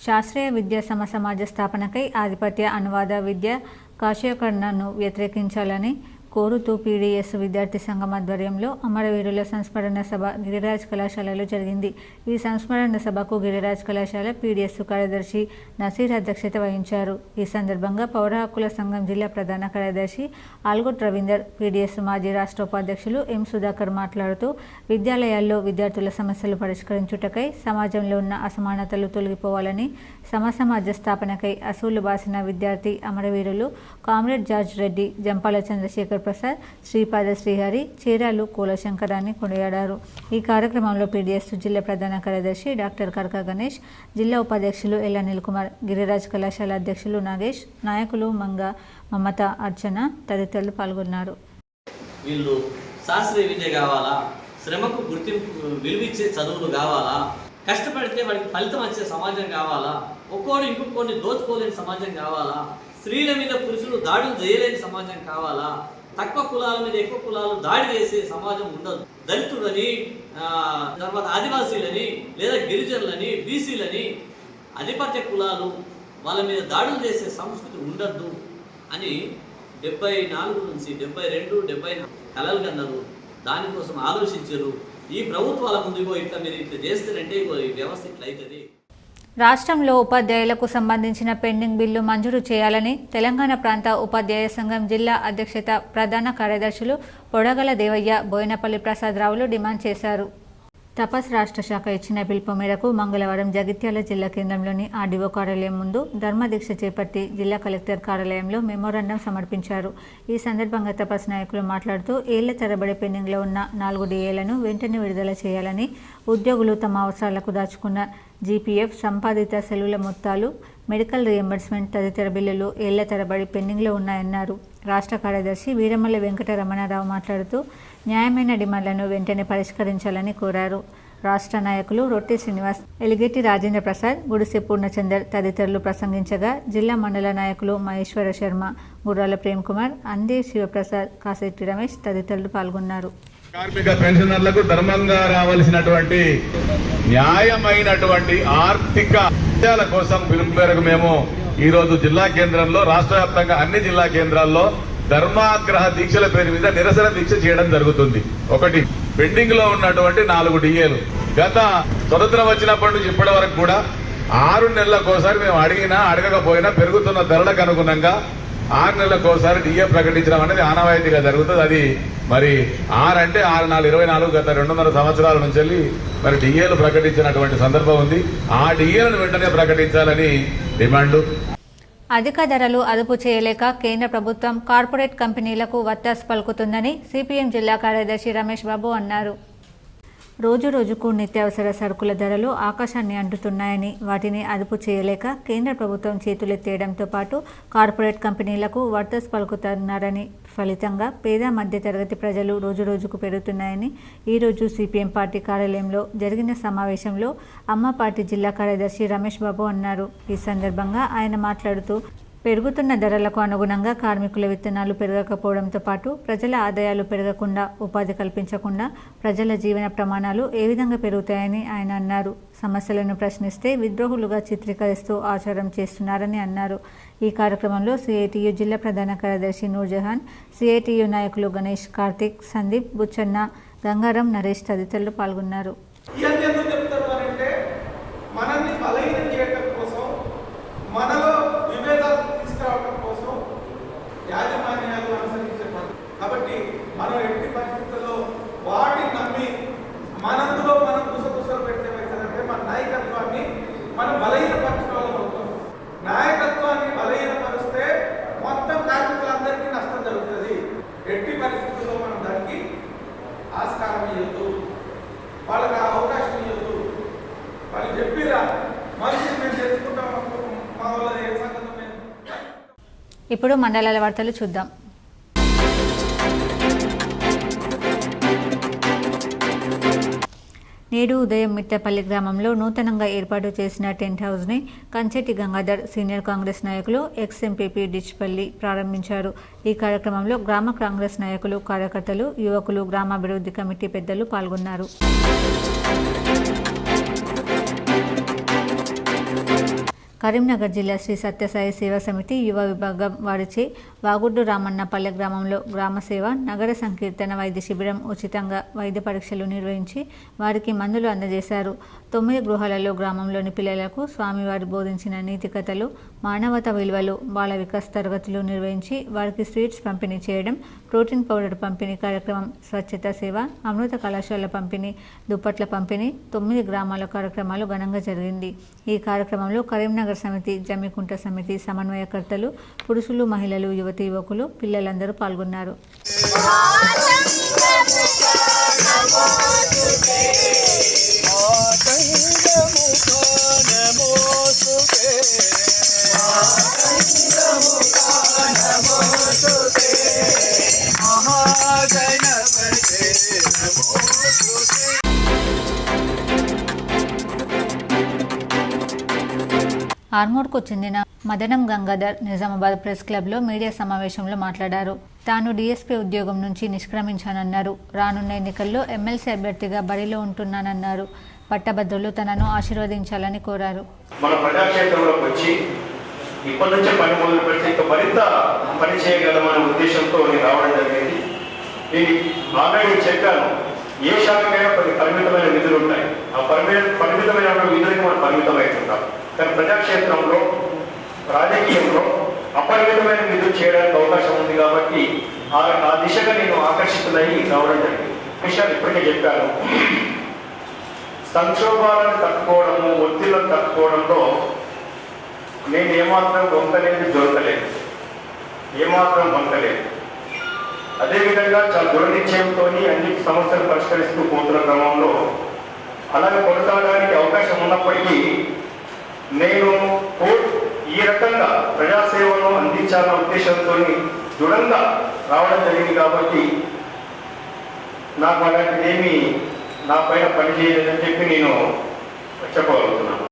శాస్త్రీయ విద్యా సమాజ స్థాపనకై ఆధిపత్య అనువాద విద్య కాషాయకరణను వ్యతిరేకించాలని కోరుతూ పీడీఎస్ విద్యార్థి సంఘం ఆధ్వర్యంలో అమరవీరుల సంస్మరణ సభ గిరిరాజ్ కళాశాలలో జరిగింది. ఈ సంస్మరణ సభకు గిరిరాజ్ కళాశాల పీడీఎస్ కార్యదర్శి నసీర్ అధ్యక్షత వహించారు. ఈ సందర్భంగా పౌర హక్కుల సంఘం జిల్లా ప్రధాన కార్యదర్శి ఆల్గొట్ రవీందర్, పీడీఎస్ మాజీ రాష్ట్ర ఉపాధ్యక్షులు ఎం సుధాకర్ మాట్లాడుతూ విద్యాలయాల్లో విద్యార్థుల సమస్యలు పరిష్కరించుటకై సమాజంలో ఉన్న అసమానతలు తొలగిపోవాలని, సమాజ స్థాపనకై అసూలు బాసిన విద్యార్థి అమరవీరులు కామ్రేడ్ జార్జ్ రెడ్డి, జంపాల చంద్రశేఖర్ ప్రసాద్, శ్రీపాద శ్రీహరి, చీరాలు కూలశంకరాన్ని కొనియాడారు. ఈ కార్యక్రమంలో పీడీఎస్ జిల్లా ప్రధాన కార్యదర్శి డాక్టర్ కర్కా గణేష్, జిల్లా ఉపాధ్యక్షులు ఎల్ అనిల్ కుమార్, గిరిరాజ్ కళాశాల అధ్యక్షులు నాగేష్, నాయకులు మంగ, మమత, అర్చన తదితరులు పాల్గొన్నారు. వీళ్ళు శాస్త్రీయ విద్య కావాలా, శ్రమకు గుర్తింపు విలువిచ్చే చదువులు కావాలా, కష్టపడితే వాడికి ఫలితం వచ్చే సమాజం కావాలా, ఒక్కోడు ఇంకొకరిని దోచుకోలేని సమాజం కావాలా, స్త్రీల మీద పురుషులు దాడులు చేయలేని సమాజం కావాలా, తక్కువ కులాల మీద ఎక్కువ కులాలు దాడి చేసే సమాజం ఉండదు, దళితులని, తర్వాత ఆదివాసీలని లేదా గిరిజనులని, బీసీలని, ఆధిపత్య కులాలు వాళ్ళ మీద దాడులు చేసే సంస్కృతి ఉండద్దు అని 74 నుంచి 72, 74 కలలు కన్నారు. దానికోసం ఆలోచించారు. ఈ ప్రభుత్వాల ముందుగో ఇట్లా మీరు ఇట్లా చేస్తారంటే ఈ వ్యవస్థ ఇట్లా అవుతుంది. రాష్ట్రంలో ఉపాధ్యాయులకు సంబంధించిన పెండింగ్ బిల్లు మంజూరు చేయాలని తెలంగాణ ప్రాంత ఉపాధ్యాయ సంఘం జిల్లా అధ్యక్షత ప్రధాన కార్యదర్శులు పొడగల దేవయ్య, బోయినపల్లి ప్రసాదరావులు డిమాండ్ చేశారు. తపస్ రాష్ట్ర శాఖ ఇచ్చిన పిలుపు మేరకు మంగళవారం జగిత్యాల జిల్లా కేంద్రంలోని ఆర్డీఓ కార్యాలయం ముందు ధర్మదీక్ష చేపట్టి జిల్లా కలెక్టర్ కార్యాలయంలో మెమోరాండం సమర్పించారు. ఈ సందర్భంగా తపస్ నాయకులు మాట్లాడుతూ ఏళ్ల తరబడి పెండింగ్లో ఉన్న 4 DAలను వెంటనే విడుదల చేయాలని, ఉద్యోగులు తమ అవసరాలకు దాచుకున్న GPF, సంపాదిత సెలవుల మొత్తాలు, మెడికల్ రియంబర్స్మెంట్ తదితర బిల్లులు ఏళ్ల తరబడి పెండింగ్లో ఉన్నాయన్నారు. రాష్ట్ర కార్యదర్శి వీరమల్ల వెంకటరమణారావు మాట్లాడుతూ న్యాయమైన డిమాండ్లను వెంటనే పరిష్కరించాలని కోరారు. రాష్ట్ర నాయకులు రొట్టె శ్రీనివాస్, ఎలిగేటి రాజేంద్ర ప్రసాద్, గుడిసె పూర్ణచందర్ తదితరులు ప్రసంగించగా జిల్లా మండల నాయకులు మహేశ్వర శర్మ, గుర్రాల ప్రేమ్ కుమార్, అందే శివప్రసాద్, కాశెట్టి రమేష్ తదితరులు పాల్గొన్నారు. కార్మిక పెన్షనర్లకు ధర్మంగా రావాల్సినటువంటి న్యాయమైనటువంటి ఆర్థిక విషయాల కోసం పిలుపు మేరకు మేము ఈరోజు జిల్లా కేంద్రంలో, రాష్ట్ర వ్యాప్తంగా అన్ని జిల్లా కేంద్రాల్లో ధర్మాగ్రహ దీక్షల పేరు మీద నిరసన దీక్ష చేయడం జరుగుతుంది. ఒకటి, పెండింగ్ లో ఉన్నటువంటి 4 DAలు గత స్వతంత్రం వచ్చినప్పటి నుంచి ఇప్పటి వరకు కూడా 6 నెలలకోసారి మేము అడిగినా అడగకపోయినా పెరుగుతున్న ధరలకు అనుగుణంగా 6 నెలలకోసారి DA ప్రకటించడం అనేది ఆనవాయితీగా జరుగుతుంది. అది మరి 6 అంటే 6, 4, 24 గత 200 సంవత్సరాల నుంచి మరి DAలు ప్రకటించినటువంటి సందర్భం ఉంది. ఆ DAలను వెంటనే ప్రకటించాలని డిమాండ్. అధిక ధరలు అదుపు చేయలేక కేంద్ర ప్రభుత్వం కార్పొరేట్ కంపెనీలకు వత్తాసు పలుకుతుందని CPM జిల్లా కార్యదర్శి రమేష్ బాబు అన్నారు. రోజురోజుకు నిత్యావసర సరుకుల ధరలు ఆకాశాన్ని అంటుతున్నాయని, వాటిని అదుపు చేయలేక కేంద్ర ప్రభుత్వం చేతులెత్తేయడంతో పాటు కార్పొరేట్ కంపెనీలకు వత్తాసు పలుకుతున్నారని, ఫలితంగా పేద మధ్యతరగతి ప్రజలు రోజురోజుకు పెరుగుతున్నాయని ఈరోజు CPM పార్టీ కార్యాలయంలో జరిగిన సమావేశంలో అమ్మ పార్టీ జిల్లా కార్యదర్శి రమేష్ బాబు అన్నారు. ఈ సందర్భంగా ఆయన మాట్లాడుతూ పెరుగుతున్న ధరలకు అనుగుణంగా కార్మికుల వేతనాలు పెరగకపోవడంతో పాటు ప్రజల ఆదాయాలు పెరగకుండా, ఉపాధి కల్పించకుండా ప్రజల జీవన ప్రమాణాలు ఏ విధంగా పెరుగుతాయని ఆయన అన్నారు. సమస్యలను ప్రశ్నిస్తే విద్రోహులుగా చిత్రీకరిస్తూ ఆచారం చేస్తున్నారని అన్నారు. ఈ కార్యక్రమంలో CITU జిల్లా ప్రధాన కార్యదర్శి నూర్జహాన్, CITU నాయకులు గణేష్, కార్తిక్, సందీప్, బుచ్చన్న, గంగారం, నరేష్ తదితరులు పాల్గొన్నారు. మనలో విభేదాలు తీసుకురావడం కోసం యాజమాన్యాలు అనుసరించే కాబట్టి మనం ఎట్టి పరిస్థితుల్లో వాటిని నమ్మి మనందులో మనం గుసగుసలు పెట్టేమైతే మన నాయకత్వాన్ని మనం బలహీనపరచడం అవుతాం. నాయకత్వాన్ని బలహీనపరిస్తే మొత్తం కార్మికులందరికీ నష్టం జరుగుతుంది. ఎట్టి పరిస్థితుల్లో మనం దానికి ఆస్కారం ఇవ్వద్దు, వాళ్ళకి ఆ అవకాశం ఇవ్వద్దు. వాళ్ళు చెప్పిరా మనిషి మేము తెలుసుకుంటాం. ఇప్పుడు మండలాల వార్తలు చూద్దాం. నేడు ఉదయం మిట్టపల్లి గ్రామంలో నూతనంగా ఏర్పాటు చేసిన టెంట్ హౌస్ని కంచెటి గంగాధర్, సీనియర్ కాంగ్రెస్ నాయకులు, ex-MPP డిచ్పల్లి ప్రారంభించారు. ఈ కార్యక్రమంలో గ్రామ కాంగ్రెస్ నాయకులు, కార్యకర్తలు, యువకులు, గ్రామాభివృద్ధి కమిటీ పెద్దలు పాల్గొన్నారు. కరీంనగర్ జిల్లా శ్రీ సత్యసాయి సేవా సమితి యువ విభాగం వారిచే వాగుడ్డు రామన్నపల్లె గ్రామంలో గ్రామసేవ, నగర సంకీర్తన వైద్య శిబిరం ఉచితంగా వైద్య పరీక్షలు నిర్వహించి వారికి మందులు అందజేశారు. 9 గృహాలలో గ్రామంలోని పిల్లలకు స్వామివారి బోధించిన నీతి కథలు, మానవతా విలువలు, బాల వికాస్ తరగతులు నిర్వహించి వారికి స్వీట్స్ పంపిణీ చేయడం, ప్రోటీన్ పౌడర్ పంపిణీ కార్యక్రమం, స్వచ్ఛత సేవ, అమృత కళాశాల పంపిణీ, దుప్పట్ల పంపిణీ, 9 గ్రామాల కార్యక్రమాలు ఘనంగా జరిగింది. ఈ కార్యక్రమంలో కరీంనగర్ సమితి, జమ్మికుంట సమితి సమన్వయకర్తలు, పురుషులు, మహిళలు, యువతీ యువకులు, పిల్లలందరూ పాల్గొన్నారు. ఆర్మూర్కు చెందిన మదనం గంగాధర్ నిజామాబాద్ ప్రెస్ క్లబ్లో మీడియా సమావేశంలో మాట్లాడారు. తాను DSP ఉద్యోగం నుంచి నిష్క్రమించానన్నారు. రానున్న ఎన్నికల్లో ఎమ్మెల్సీ అభ్యర్థిగా బరిలో ఉంటున్నానన్నారు. పట్టభద్రులు తనను ఆశీర్వదించాలని కోరారు. మన ప్రజాక్షేత్రంలోకి వచ్చి ఇప్పటి నుంచే పని మొదలు పెడితే ఇంకా మరింత పని చేయగలమనే ఉద్దేశంతో నేను రావడం జరిగింది. నేను ఆల్రెడీ చెప్పాను, ఏ శాఖకైనా కొన్ని పరిమితమైన నిధులు ఉంటాయి. ఆ పరిమితమైన నిధులకి మనం పరిమితమవుతుంటాం. కానీ ప్రజాక్షేత్రంలో, రాజకీయంలో అపరిమితమైన నిధులు చేయడానికి అవకాశం ఉంది. కాబట్టి ఆ దిశగా నేను ఆకర్షితులై రావడం జరిగింది. విషయాలు ఇప్పటికే చెప్పాను. సంక్షోభాలను తట్టుకోవడము, ఒత్తిళ్లను తట్టుకోవడంలో నేను ఏమాత్రం వంకలేదు, దొరకలేదు, ఏమాత్రం వంకలేదు. అదేవిధంగా చాలా దృఢనిశ్చయంతో అన్ని సమస్యలు పరిష్కరిస్తూ పోతున్న క్రమంలో అలాగే కొనసాగడానికి అవకాశం ఉన్నప్పటికీ నేను ఈ రకంగా ప్రజాసేవను అందించాలన్న ఉద్దేశంతో దృఢంగా రావడం జరిగింది. కాబట్టి నాకు అలాంటిదేమీ నా పైన పనిచేయలేదని చెప్పి నేను చెప్పగలుగుతున్నాను.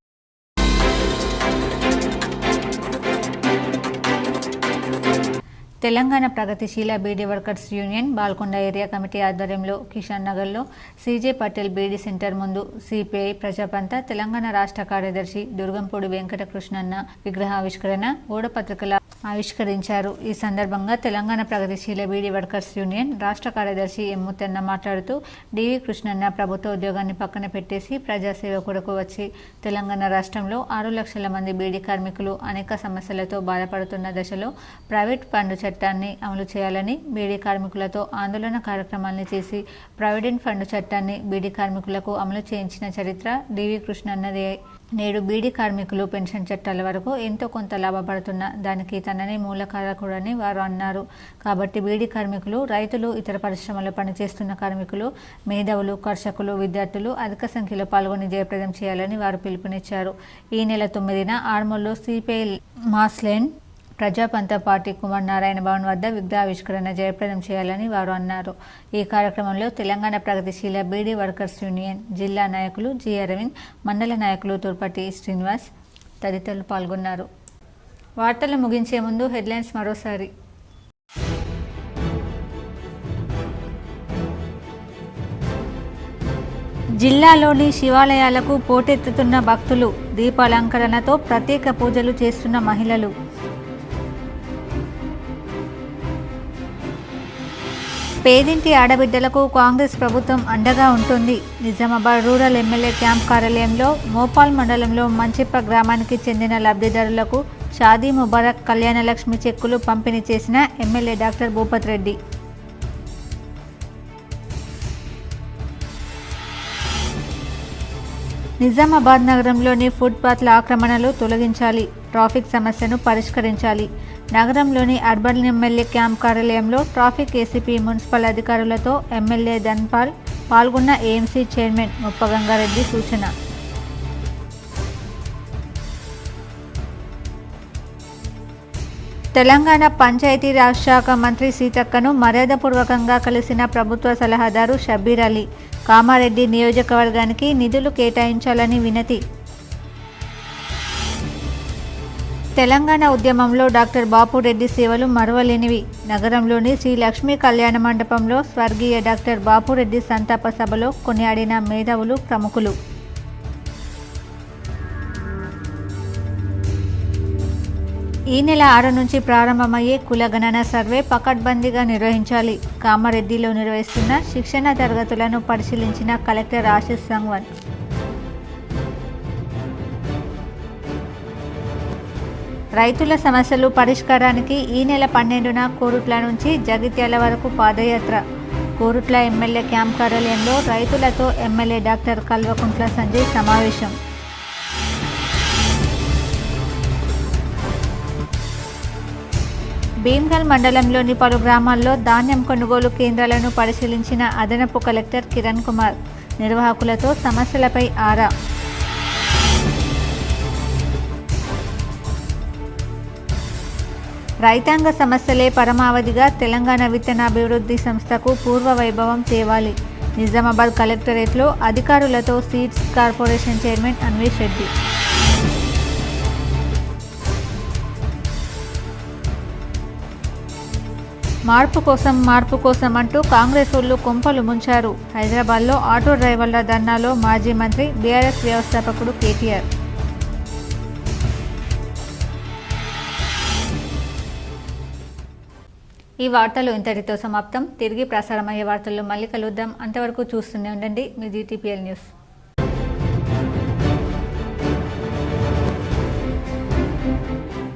తెలంగాణ ప్రగతిశీల beedi workers union Balkonda area committee ఆధ్వర్యంలో కిషన్ నగర్లో సీజే పటేల్ బీడీ సెంటర్ ముందు సిపిఐ ప్రజాపంత తెలంగాణ రాష్ట్ర కార్యదర్శి దుర్గంపూడి వెంకటకృష్ణన్న విగ్రహావిష్కరణ ఓడపత్రికల ఆవిష్కరించారు. ఈ సందర్భంగా తెలంగాణ ప్రగతిశీల బీడీ వర్కర్స్ యూనియన్ రాష్ట్ర కార్యదర్శి ఎం ముత్తన్న మాట్లాడుతూ డివి కృష్ణన్న ప్రభుత్వ ఉద్యోగాన్ని పక్కన పెట్టేసి ప్రజాసేవ కొరకు వచ్చి తెలంగాణ రాష్ట్రంలో 6 లక్షల మంది బీడీ కార్మికులు అనేక సమస్యలతో బాధపడుతున్న దశలో ప్రైవేట్ ఫండ్ చట్టాన్ని అమలు చేయాలని, బీడీ కార్మికులతో ఆందోళన కార్యక్రమాలను చేసి ప్రావిడెంట్ ఫండ్ చట్టాన్ని బీడీ కార్మికులకు అమలు చేయించిన చరిత్ర డివి కృష్ణన్నదే. నేడు బీడీ కార్మికులు పెన్షన్ చట్టాల వరకు ఎంతో కొంత లాభపడుతున్న దానికి తననే మూల కారకుడని వారు అన్నారు. కాబట్టి బీడీ కార్మికులు, రైతులు, ఇతర పరిశ్రమలో పనిచేస్తున్న కార్మికులు, మేధావులు, కర్షకులు, విద్యార్థులు అధిక సంఖ్యలో పాల్గొని జయప్రదం చేయాలని వారు పిలుపునిచ్చారు. ఈ నెల 9న ఆర్మూర్లో CPI Mass Line ప్రజాపంత party Kumar Narayana Bhavan వద్ద విగ్రహావిష్కరణ జయప్రదం చేయాలని వారు అన్నారు. ఈ కార్యక్రమంలో తెలంగాణ ప్రగతిశీల బీడీ వర్కర్స్ యూనియన్ జిల్లా నాయకులు జి అరవింద్, మండల నాయకులు తూర్పటి శ్రీనివాస్ తదితరులు పాల్గొన్నారు. వార్తలు ముగించే ముందు హెడ్లైన్స్ మరోసారి. జిల్లాలోని శివాలయాలకు పోటెత్తుతున్న భక్తులు, దీపాలంకరణతో ప్రత్యేక పూజలు చేస్తున్న మహిళలు. పేదింటి ఆడబిడ్డలకు కాంగ్రెస్ ప్రభుత్వం అండగా ఉంటుంది. నిజామాబాద్ రూరల్ ఎమ్మెల్యే క్యాంప్ కార్యాలయంలో మోపాల్ మండలంలో మంచిప్ప గ్రామానికి చెందిన లబ్ధిదారులకు షాదీ ముబారక్ కళ్యాణలక్ష్మి చెక్కులు పంపిణీ చేసిన ఎమ్మెల్యే డాక్టర్ భూపత్ రెడ్డి. నిజామాబాద్ నగరంలోని ఫుట్పాత్ల ఆక్రమణలు తొలగించాలి, ట్రాఫిక్ సమస్యను పరిష్కరించాలి. నగరంలోని అర్బన్ ఎమ్మెల్యే క్యాంప్ కార్యాలయంలో ట్రాఫిక్ ఏసీపీ, మున్సిపల్ అధికారులతో ఎమ్మెల్యే ధన్పాల్ పాల్గొన్న ఏఎంసీ చైర్మన్ ముప్పగంగారెడ్డి సూచన. తెలంగాణ పంచాయతీరాజ్ శాఖ మంత్రి సీతక్కను మర్యాదపూర్వకంగా కలిసిన ప్రభుత్వ సలహాదారు షబ్బీర్ అలీ. కామారెడ్డి నియోజకవర్గానికి నిధులు కేటాయించాలని వినతి. తెలంగాణ ఉద్యమంలో డాక్టర్ బాపురెడ్డి సేవలు మరువలేనివి. నగరంలోని శ్రీ లక్ష్మీ కళ్యాణ మండపంలో స్వర్గీయ డాక్టర్ బాపురెడ్డి సంతాప సభలో కొనియాడిన మేధావులు, ప్రముఖులు. ఈ నెల 6 నుంచి ప్రారంభమయ్యే కులగణన సర్వే పకడ్బందీగా నిర్వహించాలి. కామారెడ్డిలో నిర్వహిస్తున్న శిక్షణ తరగతులను పరిశీలించిన కలెక్టర్ ఆశీష్ సంగ్వన్. రైతుల సమస్యలు పరిష్కారానికి ఈ నెల 12న కోరుట్ల నుంచి జగిత్యాల వరకు పాదయాత్ర. కోరుట్ల ఎమ్మెల్యే క్యాంప్ కార్యాలయంలో రైతులతో ఎమ్మెల్యే డాక్టర్ కల్వకుంట్ల సంజయ్ సమావేశం. భీమ్గల్ మండలంలోని పలు గ్రామాల్లో ధాన్యం కొనుగోలు కేంద్రాలను పరిశీలించిన అదనపు కలెక్టర్ కిరణ్ కుమార్. నిర్వాహకులతో సమస్యలపై ఆరా. రైతాంగ సమస్యలే పరమావధిగా తెలంగాణ విత్తనాభివృద్ధి సంస్థకు పూర్వ వైభవం తేవాలి. నిజామాబాద్ కలెక్టరేట్లో అధికారులతో seeds corporation chairman Anvesh Reddy. మార్పు కోసం అంటూ కాంగ్రెస్ వాళ్ళు కొంపలు ముంచారు. హైదరాబాద్లో ఆటో డ్రైవర్ల ధర్నాలో మాజీ మంత్రి, బీఆర్ఎస్ వ్యవస్థాపకుడు కేటీఆర్. ఈ వార్తలు ఇంతటితో సమాప్తం. తిరిగి ప్రసారమయ్యే వార్తల్లో మళ్ళీ కలుద్దాం. అంతవరకు చూస్తూనే ఉండండి మీ GTPL న్యూస్.